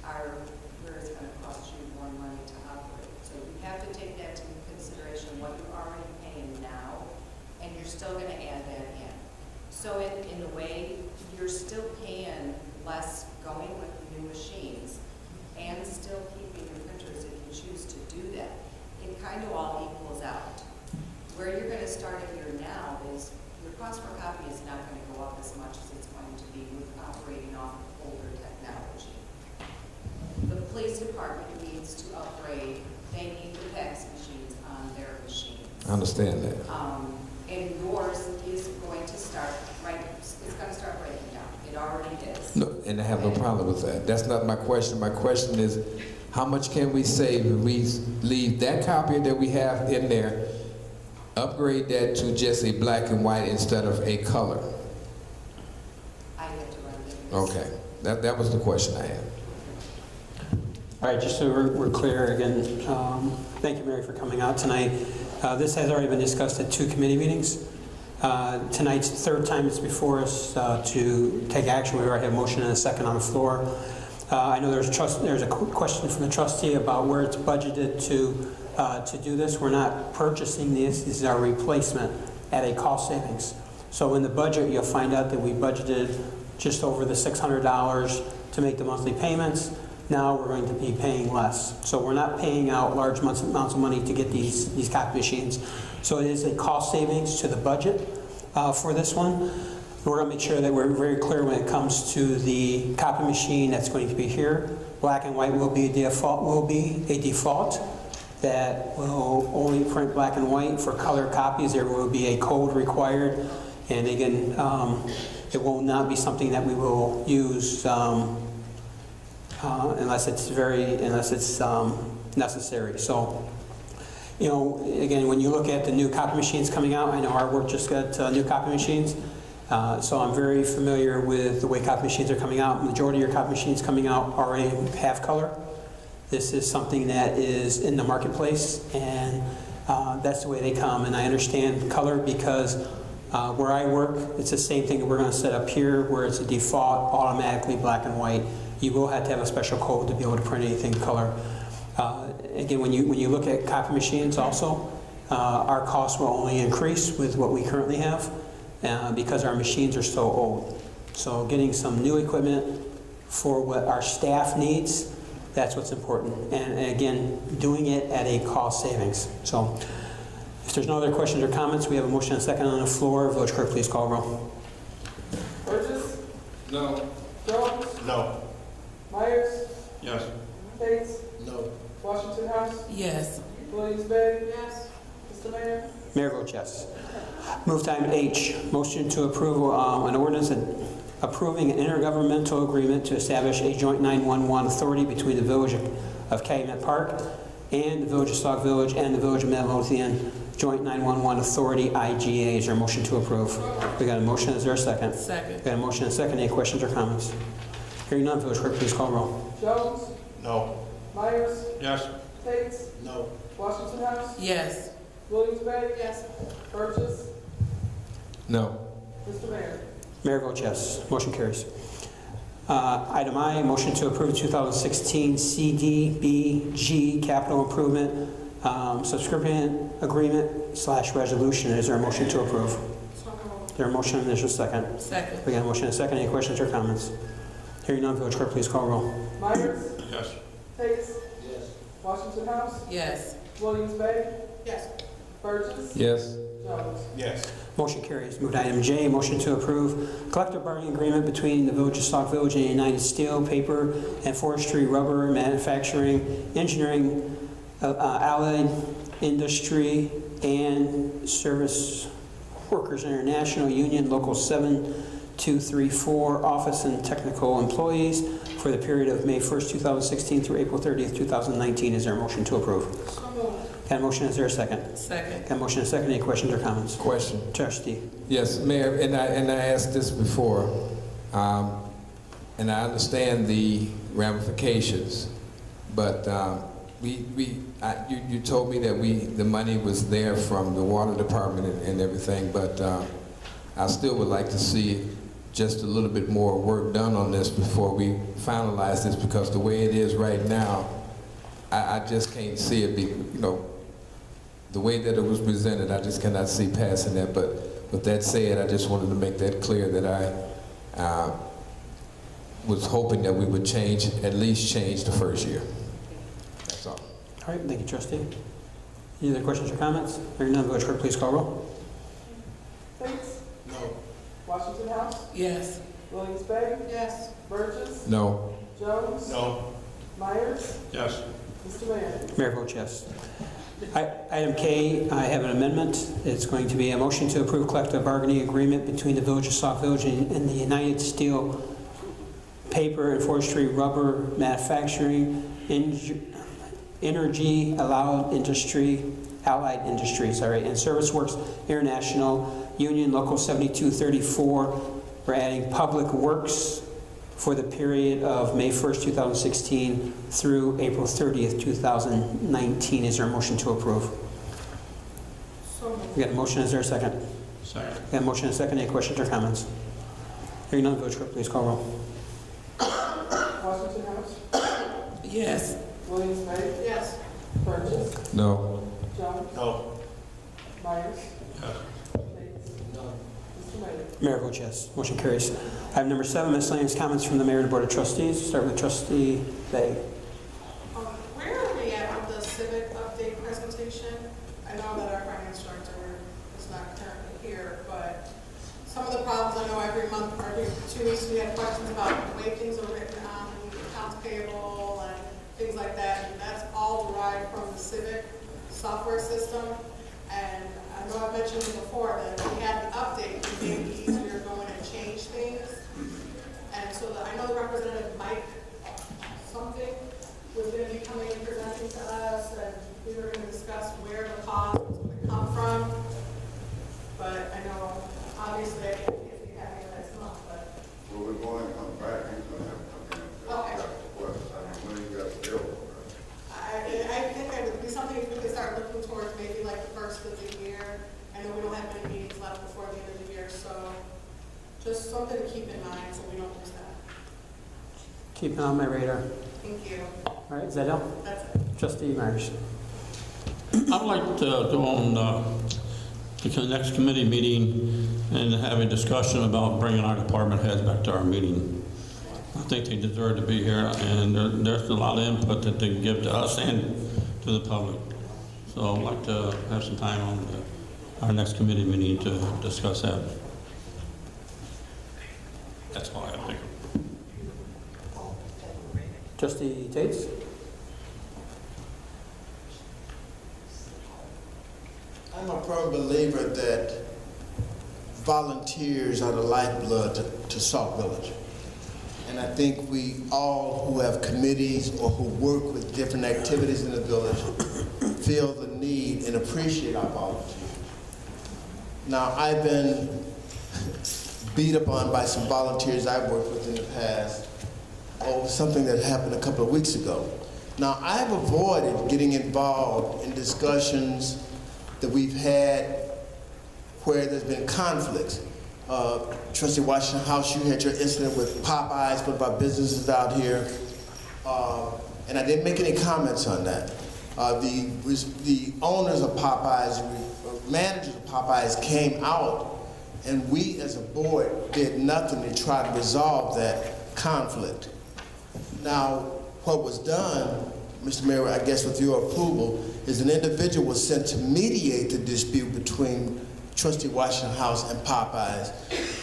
are where it's going to cost you more money to operate. So you have to take that into consideration, what you're already paying now, and you're still going to add that in. So in the way, you're still paying less going with the new machines and still keeping your printers if you choose to do that. It kind of all equals out. Where you're going to start here now is your cost per copy is not going to go up as much as it's going to be with operating off of older technology. department needs to upgrade, they need the fax machines on their machines. I understand that. And yours is going to start, it's going to start breaking down. It already is. No, and I have no problem with that. That's not my question. My question is, how much can we save if we leave that copy that we have in there, upgrade that to just a black and white instead of a color? I have to run it. Okay, that was the question I had. All right, just so we're clear again, thank you, Mary, for coming out tonight. This has already been discussed at 2 committee meetings. Tonight's the 3rd time it's before us to take action. We already have a motion and a second on the floor. I know there's a question from the trustee about where it's budgeted to do this. We're not purchasing this. This is our replacement at a cost savings. So in the budget, you'll find out that we budgeted just over the $600 to make the monthly payments. Now we're going to be paying less. So we're not paying out large amounts of money to get these copy machines. So it is a cost savings to the budget for this one. We're going to make sure that we're very clear when it comes to the copy machine that's going to be here. Black and white will be a default that will only print black and white. For color copies, there will be a code required. And again, it will not be something that we will use unless it's necessary. So, you know, again, when you look at the new copy machines coming out, I know our work just got new copy machines. So I'm very familiar with the way copy machines are coming out. The majority of your copy machines coming out already have color. This is something that is in the marketplace, and that's the way they come. And I understand color because where I work, it's the same thing that we're going to set up here, where it's a default, automatically black and white. You will have to have a special code to be able to print anything color. Again, when you look at copy machines also, our costs will only increase with what we currently have because our machines are so old. So getting some new equipment for what our staff needs, that's what's important. And again, doing it at a cost savings. So if there's no other questions or comments, we have a motion and a second on the floor. Village Clerk, please call roll. Burgess? No. Jones? No. Myers? Yes. Tates? No. Washington House? Yes. Williams Bay? Yes. Mr. Mayor? Mayor votes yes. Move to item H, motion to approve an ordinance approving an intergovernmental agreement to establish a joint 911 authority between the Village of Calumet Park and the Village of Sauk Village and the Village of Midlothian Joint 911 Authority, IGA. Is there a motion to approve? We got a motion. Is there a second? Second. We got a motion and a second. Any questions or comments? Hearing none, Village Clerk, please call roll. Jones? No. Myers? Yes. Tates? No. Washington House? Yes. Williams Bay? Yes. Burgess? No. Mr. Mayor? Mayor votes yes. Motion carries. Item I, motion to approve 2016 CDBG capital improvement subscription agreement / resolution. Is there a motion to approve? Is there a motion and there's a second? Second. We got a motion and a second. Any questions or comments? Hearing none, Village Clerk, please call roll. Myers? Yes. Tates? Yes. Washington House? Yes. Williams Bay? Yes. Burgess? Yes. Jones? Yes. Motion carries. Move to item J, motion to approve collective bargaining agreement between the Village of Sauk Village and United Steel, Paper and Forestry, Rubber, Manufacturing, Engineering, Allied Industry, and Service Workers International Union, Local 7234, Office and Technical Employees for the period of May 1st, 2016 through April 30th, 2019. Is there a motion to approve? Got a motion, is there a second? Second. Got a motion and a second. Any questions or comments? Question. Trustee. Yes, Mayor, and I asked this before, and I understand the ramifications, but you told me that the money was there from the water department and everything, but I still would like to see just a little bit more work done on this before we finalize this, because the way it is right now, I just can't see it be, the way that it was presented, I just cannot see passing that. But with that said, I just wanted to make that clear that I was hoping that we would at least change the first year. That's all. All right, thank you, Trustee. Any other questions or comments? Hearing none, Village Clerk, please call roll. Tates? No. Washington House? Yes. Williams Bay? Yes. Burgess? No. Jones? No. Myers? Yes. Mr. Mayor? Mayor votes yes. Item K, I have an amendment. It's going to be a motion to approve collective bargaining agreement between the Village of Sauk Village and the United Steel Paper and Forestry Rubber Manufacturing Energy Allied Industries, and Service Works International Union Local 7234. We're adding Public Works for the period of May 1st, 2016 through April 30th, 2019. Is there a motion to approve? We got a motion. Is there a second? Second. We got a motion and a second. Any questions or comments? Hearing none, Village Clerk, please call roll. Washington House? Yes. Williams-Bright? Yes. Burgess? No. Jones? No. Myers? Yes. Bates? No. Mr. Mayor? Mayor votes yes. Motion carries. Item number 7, miscellaneous comments from the Mayor and Board of Trustees. Start with Trustee Bay. Where are we at with the civic update presentation? I know that our finance director is not currently here, but some of the problems, I know every month or every 2 weeks we have questions about the way things are written on accounts payable and things like that. And that's all derived from the civic software system. And I know I've mentioned it before that if we had the update, it made it easier to go in and change things. And so I know the representative Mike something was going to be coming and presenting to us, and we were going to discuss where the cost was going to come from. But I know, obviously, I can't be having it next month, but. Well, we're going to come back, he's going to have to come in. Okay. When you got the bill. I think that would be something if we could start looking towards maybe like the first of the year. I know we don't have many meetings left before the end of the year, so just something to keep in mind so we don't lose that. Keep it on my radar. Thank you. All right, is that all? That's it. Trustee Myers. I'd like to go on the next committee meeting and have a discussion about bringing our department heads back to our meeting. I think they deserve to be here, and there's a lot of input that they can give to us and to the public. So I'd like to have some time on our next committee meeting to discuss that. That's all I think. Trustee Tates. I'm a firm believer that volunteers are the lifeblood to Sauk Village. And I think we all who have committees or who work with different activities in the village feel the need and appreciate our volunteers. Now, I've been beat upon by some volunteers I've worked with in the past over something that happened a couple of weeks ago. Now, I've avoided getting involved in discussions that we've had where there's been conflicts. Trustee Washington House, you had your incident with Popeyes, one of our businesses out here, and I didn't make any comments on that. The owners of Popeyes, managers of Popeyes came out, and we as a board did nothing to try to resolve that conflict. Now, what was done, Mr. Mayor, I guess with your approval, is an individual was sent to mediate the dispute between Trustee Washington House and Popeyes,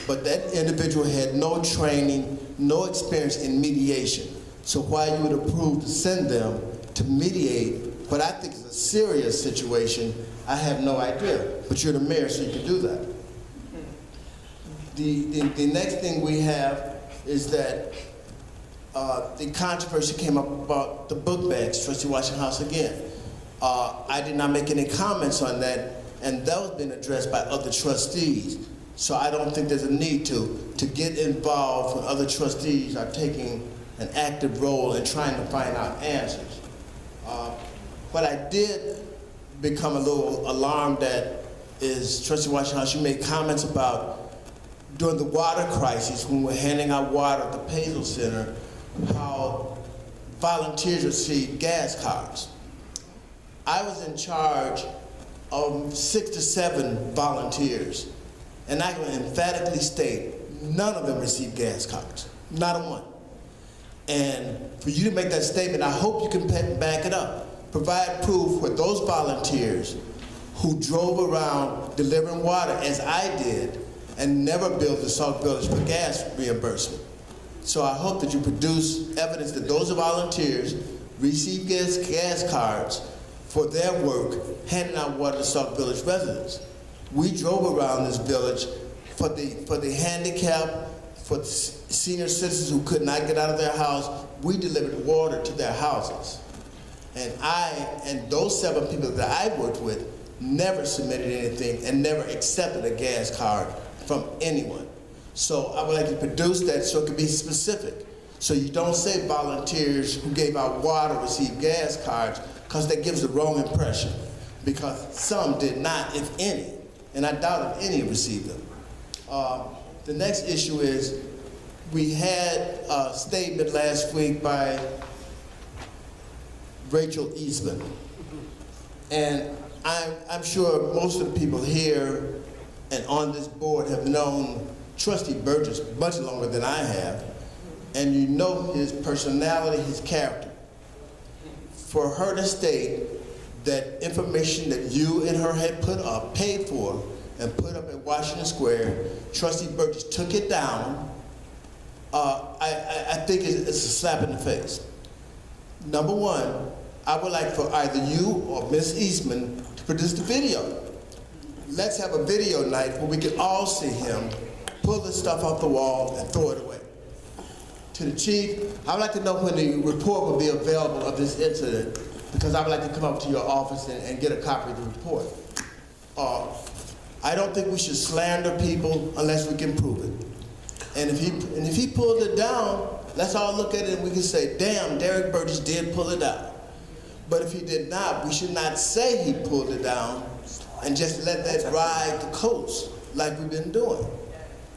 but that individual had no training, no experience in mediation. So why you would approve to send them to mediate what I think is a serious situation, I have no idea. But you're the mayor, so you can do that. The next thing we have is that the controversy came up about the book bags, Trustee Washington House again. I did not make any comments on that, and that was being addressed by other trustees. So I don't think there's a need to get involved when other trustees are taking an active role in trying to find out answers. What I did become a little alarmed at is, Trustee Washington House, you made comments about during the water crisis when we were handing out water at the P.L.A.N Center, how volunteers received gas cards. I was in charge of 6 to 7 volunteers, and I can emphatically state none of them received gas cards, not a one. And for you to make that statement, I hope you can back it up. Provide proof with those volunteers who drove around delivering water, as I did, and never billed the Sauk Village for gas reimbursement. So I hope that you produce evidence that those volunteers receive gas cards for their work handing out water to Sauk Village residents. We drove around this village for the handicapped, for the senior citizens who could not get out of their house. We delivered water to their houses. And those 7 people that I worked with never submitted anything and never accepted a gas card from anyone. So I would like to produce that so it can be specific. So you don't say volunteers who gave out water received gas cards, because that gives the wrong impression. Because some did not, if any, and I doubt if any received them. The next issue is, we had a statement last week by Rachel Eastman. And I'm sure most of the people here and on this board have known Trustee Burgess much longer than I have, and you know his personality, his character. For her to state that information that you and her had paid for and put up at Washington Square, Trustee Burgess took it down, I think it's a slap in the face. Number one, I would like for either you or Ms. Eastman to produce the video. Let's have a video night where we can all see him pull the stuff off the wall and throw it away. To the chief, I would like to know when the report will be available of this incident, because I would like to come up to your office and get a copy of the report. I don't think we should slander people unless we can prove it. And if he pulled it down, let's all look at it and we can say, damn, Derek Burgess did pull it down. But if he did not, we should not say he pulled it down and just let that ride the coast like we've been doing.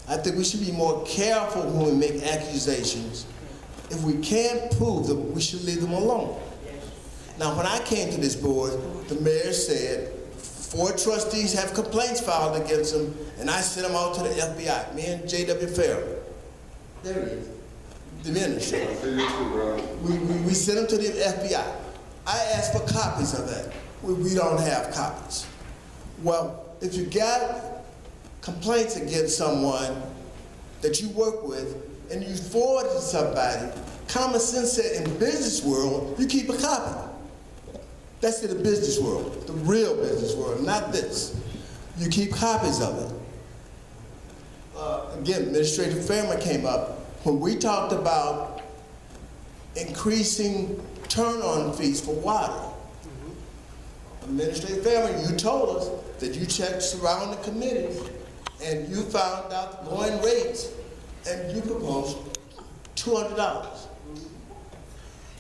I think we should be more careful when we make accusations. If we can't prove them, we should leave them alone. Now, when I came to this board, the mayor said 4 trustees have complaints filed against them, and I sent them out to the FBI, me and J.W. Farrell. There he is, the administrator. We sent them to the FBI. I asked for copies of that. We don't have copies. Well, if you got complaints against someone that you work with and you forward it to somebody, common sense said in business world, you keep a copy. That's in the business world, the real business world, not this. You keep copies of it. Again, Administrator Fairman came up. When we talked about increasing turn-on fees for water, Administrator Fairman, you told us that you checked surrounding committees and you found out the going rates and you proposed $200.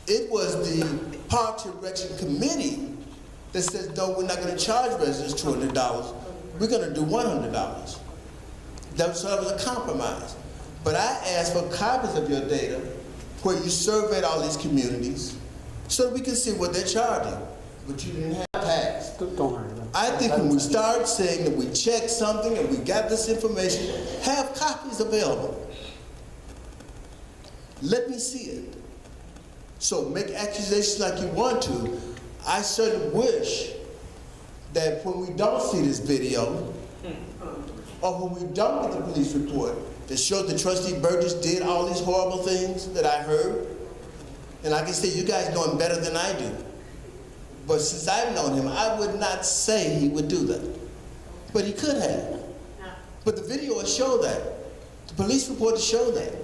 It was the Parks and Recreation Committee that says, no, we're not going to charge residents $200. We're going to do $100. That was a compromise. But I asked for copies of your data where you surveyed all these communities so that we can see what they're charging. But you didn't have tax. Don't worry about it. I think when we start saying that we checked something and we got this information, have copies available. Let me see it. So make accusations like you want to. I certainly wish that when we don't see this video, or when we don't get the police report that shows that Trustee Burgess did all these horrible things that I heard, and I can say you guys know him better than I do. But since I've known him, I would not say he would do that. But he could have. But the video will show that. The police report will show that.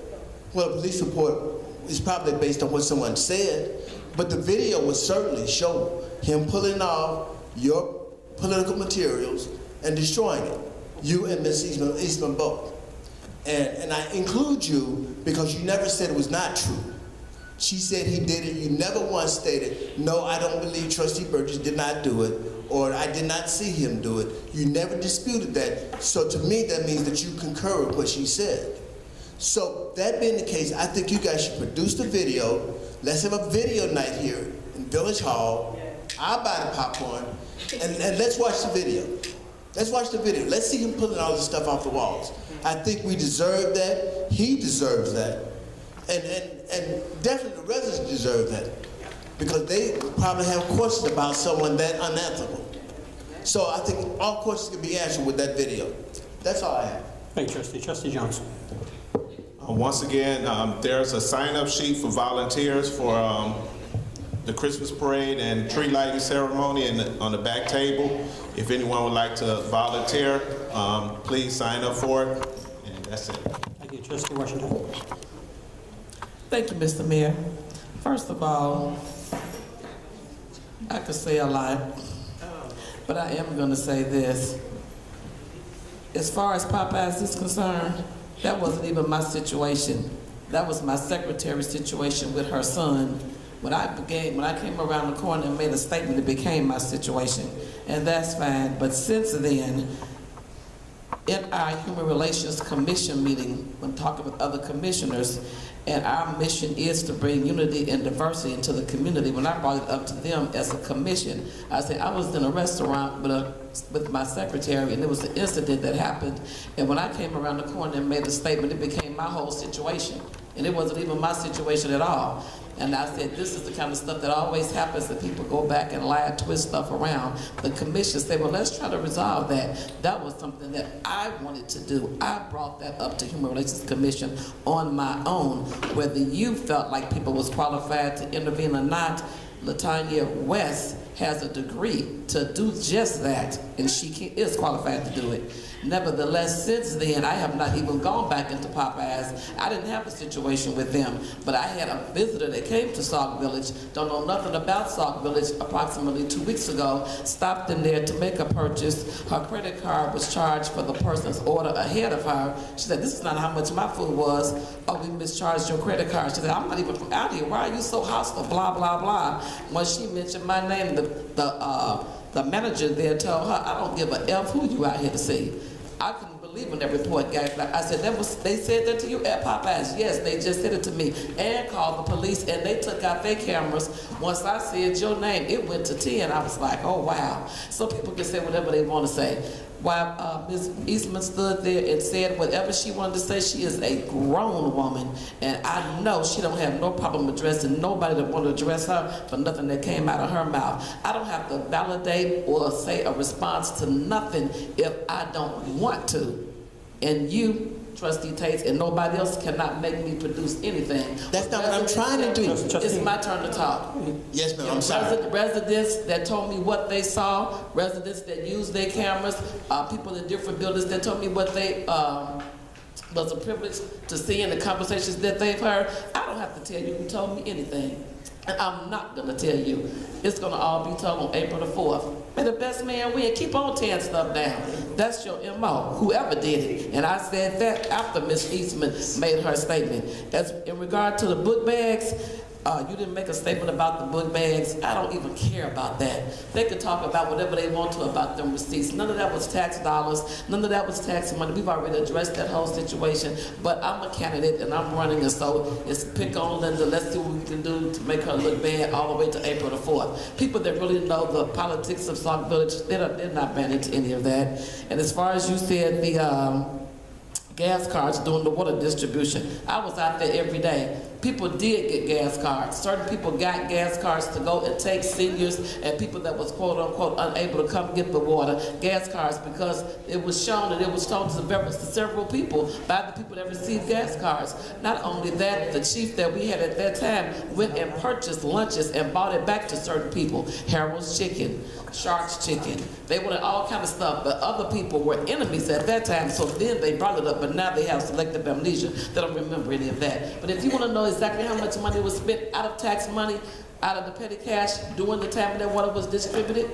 Well, the police report is probably based on what someone said, but the video will certainly show him pulling off your political materials and destroying it. You and Ms. Eastman both. And I include you because you never said it was not true. She said he did it. You never once stated, no, I don't believe Trustee Burgess did not do it, or I did not see him do it. You never disputed that. So to me, that means that you concur with what she said. So that being the case, I think you guys should produce the video. Let's have a video night here in Village Hall. I'll buy the popcorn, and let's watch the video. Let's watch the video. Let's see him pulling all this stuff off the walls. I think we deserve that. He deserves that. And definitely the residents deserve that, because they probably have questions about someone that unethical. So I think all questions can be answered with that video. That's all I have. Thank you, Trustee. Trustee Johnson. Once again, there's a sign-up sheet for volunteers for the Christmas parade and tree lighting ceremony on the back table. If anyone would like to volunteer, please sign up for it, and that's it. Thank you, Trustee Washington. Thank you, Mr. Mayor. First of all, I could say a lot, but I am going to say this. As far as Popeyes is concerned, that wasn't even my situation. That was my secretary's situation with her son. When I came around the corner and made a statement, it became my situation, and that's fine. But since then, in our Human Relations Commission meeting, when talking with other commissioners, and our mission is to bring unity and diversity into the community. When I brought it up to them as a commission, I said I was in a restaurant with my secretary, and there was an incident that happened. And when I came around the corner and made a statement, it became my whole situation. And it wasn't even my situation at all. And I said, this is the kind of stuff that always happens, that people go back and lie and twist stuff around. The commission said, well, let's try to resolve that. That was something that I wanted to do. I brought that up to Human Relations Commission on my own. Whether you felt like people was qualified to intervene or not, LaTanya West has a degree to do just that, and she is qualified to do it. Nevertheless, since then, I have not even gone back into Popeyes. I didn't have a situation with them, but I had a visitor that came to Sauk Village, don't know nothing about Sauk Village, approximately 2 weeks ago, stopped in there to make a purchase. Her credit card was charged for the person's order ahead of her. She said, this is not how much my food was. Oh, we mischarged your credit card. She said, I'm not even from out here. Why are you so hostile? Blah, blah, blah. When she mentioned my name, the manager there told her, I don't give a F who you out here to see. I couldn't believe when that report got back. I said, they said that to you at Popeyes? Yes, they just said it to me. And called the police, and they took out their cameras. Once I said your name, it went to 10. I was like, oh, wow. So people can say whatever they want to say. While Ms. Eastman stood there and said whatever she wanted to say, she is a grown woman, and I know she don't have no problem addressing nobody that want to address her for nothing that came out of her mouth. I don't have to validate or say a response to nothing if I don't want to. And you, Trustee Tate, and nobody else cannot make me produce anything. That's not what I'm trying to do. It's my turn to talk. Yes, ma'am, I'm sorry. Residents that told me what they saw, residents that used their cameras, people in different buildings that told me what they was a privilege to see in the conversations that they've heard. I don't have to tell you who told me anything. And I'm not gonna tell you. It's gonna all be told on April the 4th. May the best man win. Keep on tearing stuff down. That's your MO, whoever did it. And I said that after Ms. Eastman made her statement. As in regard to the book bags, you didn't make a statement about the book bags. I don't even care about that. They could talk about whatever they want to about them receipts. None of that was tax dollars. None of that was tax money. We've already addressed that whole situation. But I'm a candidate and I'm running, and so it's pick on Linda. Let's see what we can do to make her look bad all the way to April the 4th. People that really know the politics of Sauk Village, they're not banned into any of that. And as far as you said, the gas cards doing the water distribution, I was out there every day. People did get gas cards. Certain people got gas cards to go and take seniors and people that was quote unquote unable to come get the water, gas cards, because it was shown and it was told to several people by the people that received gas cards. Not only that, the chief that we had at that time went and purchased lunches and bought it back to certain people. Harold's Chicken, Shark's Chicken. They wanted all kind of stuff, but other people were enemies at that time, so then they brought it up, but now they have selective amnesia. They don't remember any of that. But if you want to know exactly how much money was spent out of tax money, out of the petty cash, during the time that water was distributed,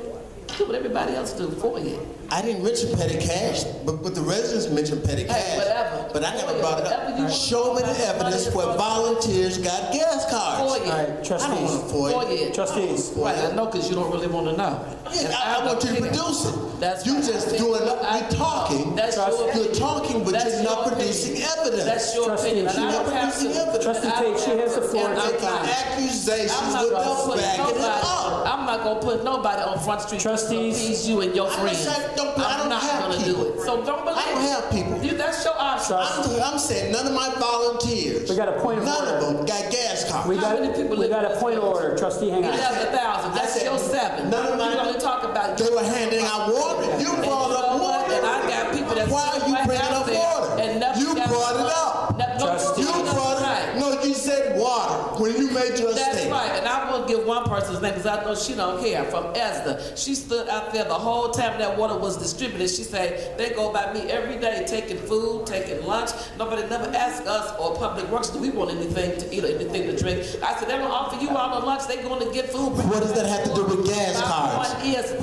do what everybody else do for you. I didn't mention petty cash, but the residents mentioned petty cash. Hey, whatever. But I never brought it up. Show me the evidence where volunteers got gas cards. For you. All right, trustees. I don't want to for you. Trustees. Right, I know, because you don't really want to know. Yeah, I want you to produce it. That's you right. just doing you're talking. That's you're talking, but that's you're not your producing opinion. evidence. That's your opinion. You're not producing evidence. Trustee Tate, she has the floor. Accusations without backing it up. I'm not going to put nobody on Front Street to appease you and your friends. I'm not going to do it. So don't believe I don't have people. That's your option. I'm saying none of my volunteers. We got a point of none order. of them got gas cards. We got a point of order. Trustee, hang on. 11,000. That's your 7. None of my. You only talk about. They were handing out water. You brought up water. And I got people that. Why are you bringing up water? And you brought it up. You said water when you made your That's statement. right, and I will give one person's name because I know she don't care. From Esther, she stood out there the whole time that water was distributed. She said they go by me every day, taking food, taking lunch. Nobody never asked us or Public Works, do we want anything to eat or anything to drink? I said they don't offer you all the lunch. They going to get food. What does that have to do with gas cards?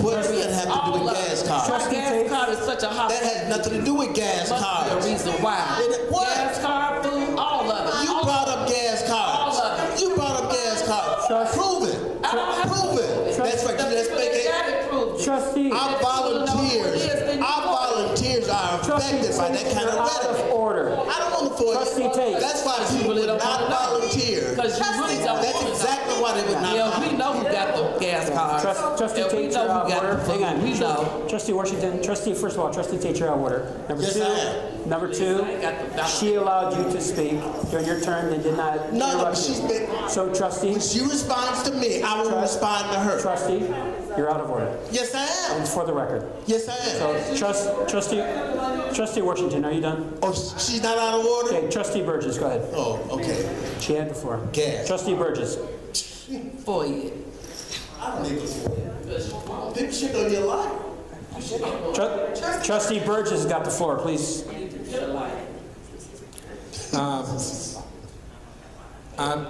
What does that have to do with gas cards? Gas card is such a hot. That has nothing to do with gas Must cards. be a reason why. What? Gas card, food, all of it. You brought up gas cards. All of it. You brought up gas cards. Prove it. I don't have Prove it. That's right. Let's make it. Trustee. Our volunteers are affected by that kind of rhetoric. Order. I don't want to force Trustee Tate. That's why people would not volunteer. Because you really don't. That's exactly why they would not volunteer. We know who got the gas cards. Trustee And we Tate, know you're who out of got order. the food. Hang on. We know. Trustee Washington, first of all, Trustee Tate, you're out of order. Number Yes, two, I am. Number two, she allowed you to speak during your turn and did not No, interrupt she's you. been. So, Trustee. When she responds to me, I will respond to her. Trustee, you're out of order. Yes, I am. And for the record. Yes, I am. So, Trustee Washington, are you done? Oh, she's not out of order? Okay, Trustee Burgess, go ahead. Oh, okay. She had the floor. Gas. Trustee Burgess. For you. I don't need this for you. People shit on your life. Trustee Burgess has got the floor, please.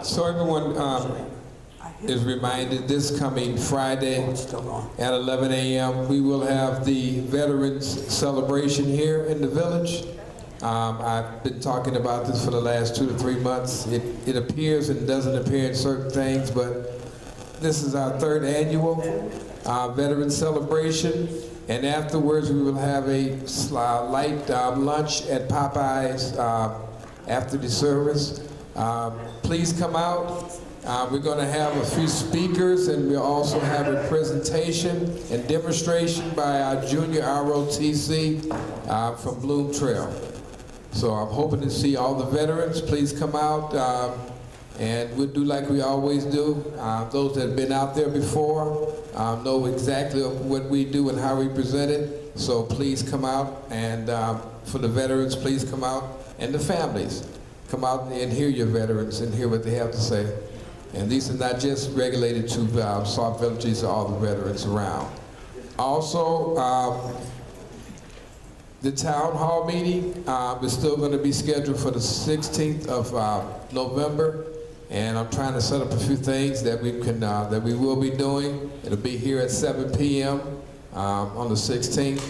So everyone is reminded this coming Friday at 11 a.m. we will have the Veterans Celebration here in the village. I've been talking about this for the last 2 to 3 months. It appears and doesn't appear in certain things, but this is our 3rd annual Veterans Celebration. And afterwards, we will have a light lunch at Popeye's after the service. Please come out. We're going to have a few speakers, and we'll also have a presentation and demonstration by our junior ROTC from Bloom Trail. So I'm hoping to see all the veterans. Please come out, and we'll do like we always do. Those that have been out there before know exactly what we do and how we present it. So please come out, and for the veterans, please come out, and the families. Come out and hear your veterans and hear what they have to say. And these are not just regulated to Sauk Village, these are all the veterans around. Also, the town hall meeting is still going to be scheduled for the 16th of November. And I'm trying to set up a few things that we can, that we will be doing. It'll be here at 7 p.m. On the 16th.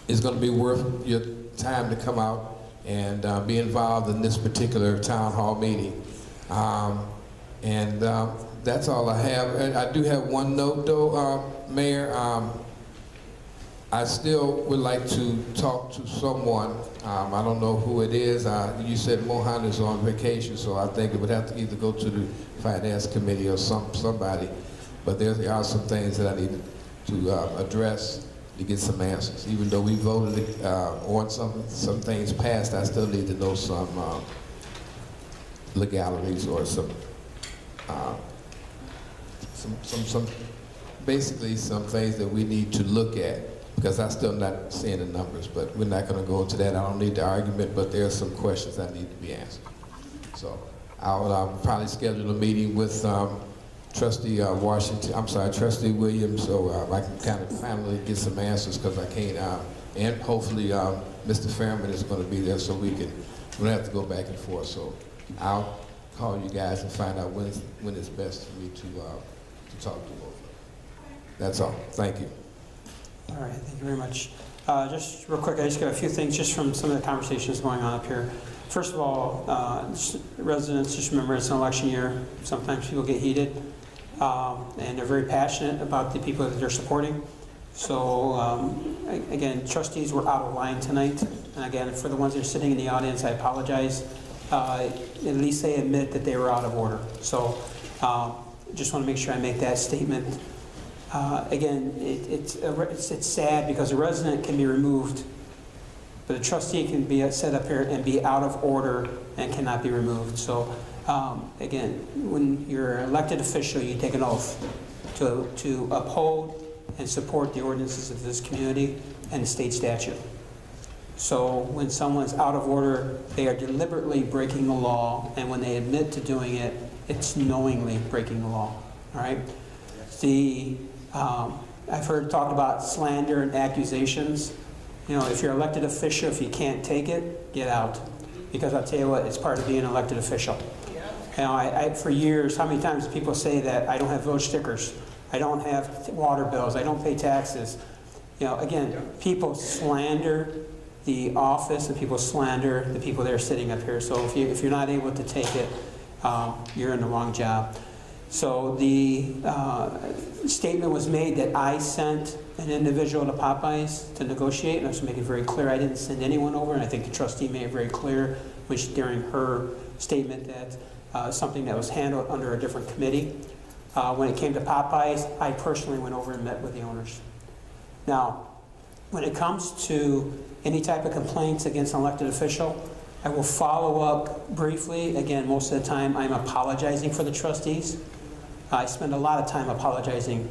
It's going to be worth your time to come out and be involved in this particular town hall meeting. That's all I have. And I do have one note though, Mayor. I still would like to talk to someone. I don't know who it is. You said Mohan is on vacation, so I think it would have to either go to the Finance Committee or somebody. But there are some things that I need to address to get some answers. Even though we voted on some things passed, I still need to know some legalities or basically some things that we need to look at, because I'm still not seeing the numbers, but we're not going to go into that. I don't need the argument, but there are some questions that need to be answered. So I'll probably schedule a meeting with Trustee Trustee Williams, so I can kind of finally get some answers, because I can't, and hopefully Mr. Fairman is going to be there, so we don't have to go back and forth. So I'll call you guys and find out when it's best for me to talk to both of them. That's all. Thank you. All right, thank you very much. Just real quick, I just got a few things just from some of the conversations going on up here. First of all, residents, just remember it's an election year. Sometimes people get heated, and they're very passionate about the people that they're supporting. So again, trustees were out of line tonight. And again, for the ones that are sitting in the audience, I apologize. At least they admit that they were out of order. So just want to make sure I make that statement. Again, it's sad because a resident can be removed, but a trustee can be set up here and be out of order and cannot be removed. So again, when you're an elected official, you take an oath to uphold and support the ordinances of this community and the state statute. So when someone's out of order, they are deliberately breaking the law, and when they admit to doing it, it's knowingly breaking the law, all right? I've heard talked about slander and accusations. You know, if you're an elected official, if you can't take it, get out. Because I'll tell you what, it's part of being an elected official. You know, for years, how many times people say that I don't have village stickers, I don't have water bills, I don't pay taxes. You know, again, people slander the office and people slander the people that are sitting up here. So if you're not able to take it, you're in the wrong job. So the statement was made that I sent an individual to Popeyes to negotiate, and I was making it very clear I didn't send anyone over, and I think the trustee made it very clear during her statement that something that was handled under a different committee. When it came to Popeyes, I personally went over and met with the owners. Now, when it comes to any type of complaints against an elected official, I will follow up briefly. Again, most of the time I'm apologizing for the trustees. I spend a lot of time apologizing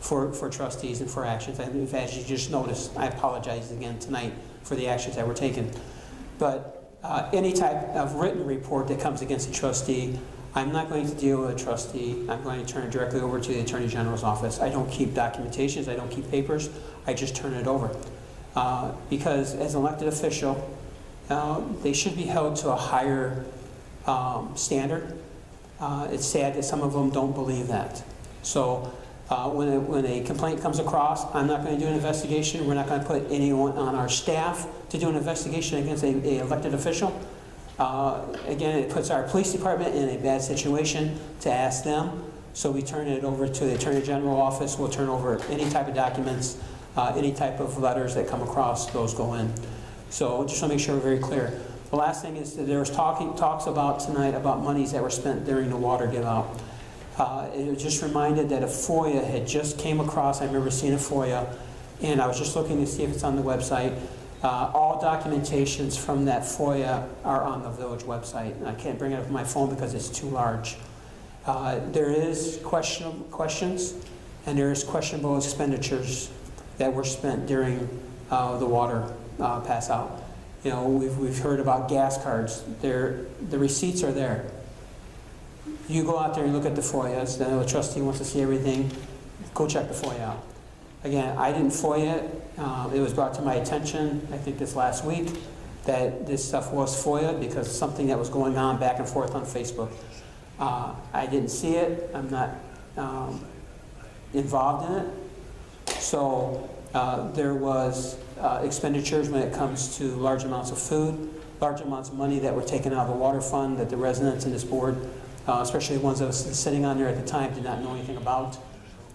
for trustees and for actions. And as you just noticed, I apologize again tonight for the actions that were taken. But any type of written report that comes against a trustee, I'm not going to deal with a trustee. I'm going to turn it directly over to the Attorney General's office. I don't keep documentations. I don't keep papers. I just turn it over. Because as an elected official, they should be held to a higher standard. It's sad that some of them don't believe that. So when a complaint comes across, I'm not going to do an investigation. We're not going to put anyone on our staff to do an investigation against an elected official. Again, it puts our police department in a bad situation to ask them. So we turn it over to the Attorney General office. We'll turn over any type of documents, any type of letters that come across, those go in. So just to make sure we're very clear. The last thing is that there was talks about tonight about monies that were spent during the water give out. It was just reminded that a FOIA had just came across. I remember seeing a FOIA, and I was just looking to see if it's on the website. All documentations from that FOIA are on the village website. I can't bring it up on my phone because it's too large. There is questions, and there is questionable expenditures that were spent during the water pass out. You know, we've heard about gas cards. The receipts are there. You go out there and look at the FOIAs. Then the trustee wants to see everything. Go check the FOIA out. Again, I didn't FOIA it. It was brought to my attention, I think this last week, that this stuff was FOIA because something that was going on back and forth on Facebook. I didn't see it. I'm not involved in it. So there was expenditures when it comes to large amounts of food, large amounts of money that were taken out of the water fund that the residents in this board, especially the ones that was sitting on there at the time, did not know anything about.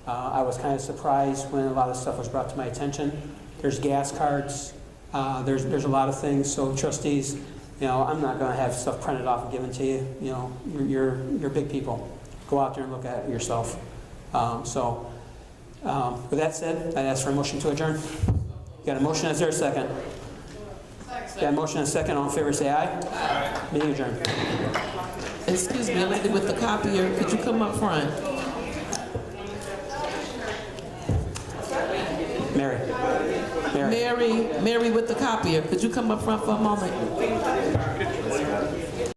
I was kind of surprised when a lot of stuff was brought to my attention. There's gas cards. There's a lot of things. So trustees, you know, I'm not going to have stuff printed off and given to you. You know, you're big people. Go out there and look at it yourself. With that said, I'd ask for a motion to adjourn. Got a motion? Is there a second? Got a motion and a second. All in favor, say aye. Aye. Meeting adjourned. Excuse me, a lady with the copier, could you come up front? Mary with the copier, could you come up front for a moment?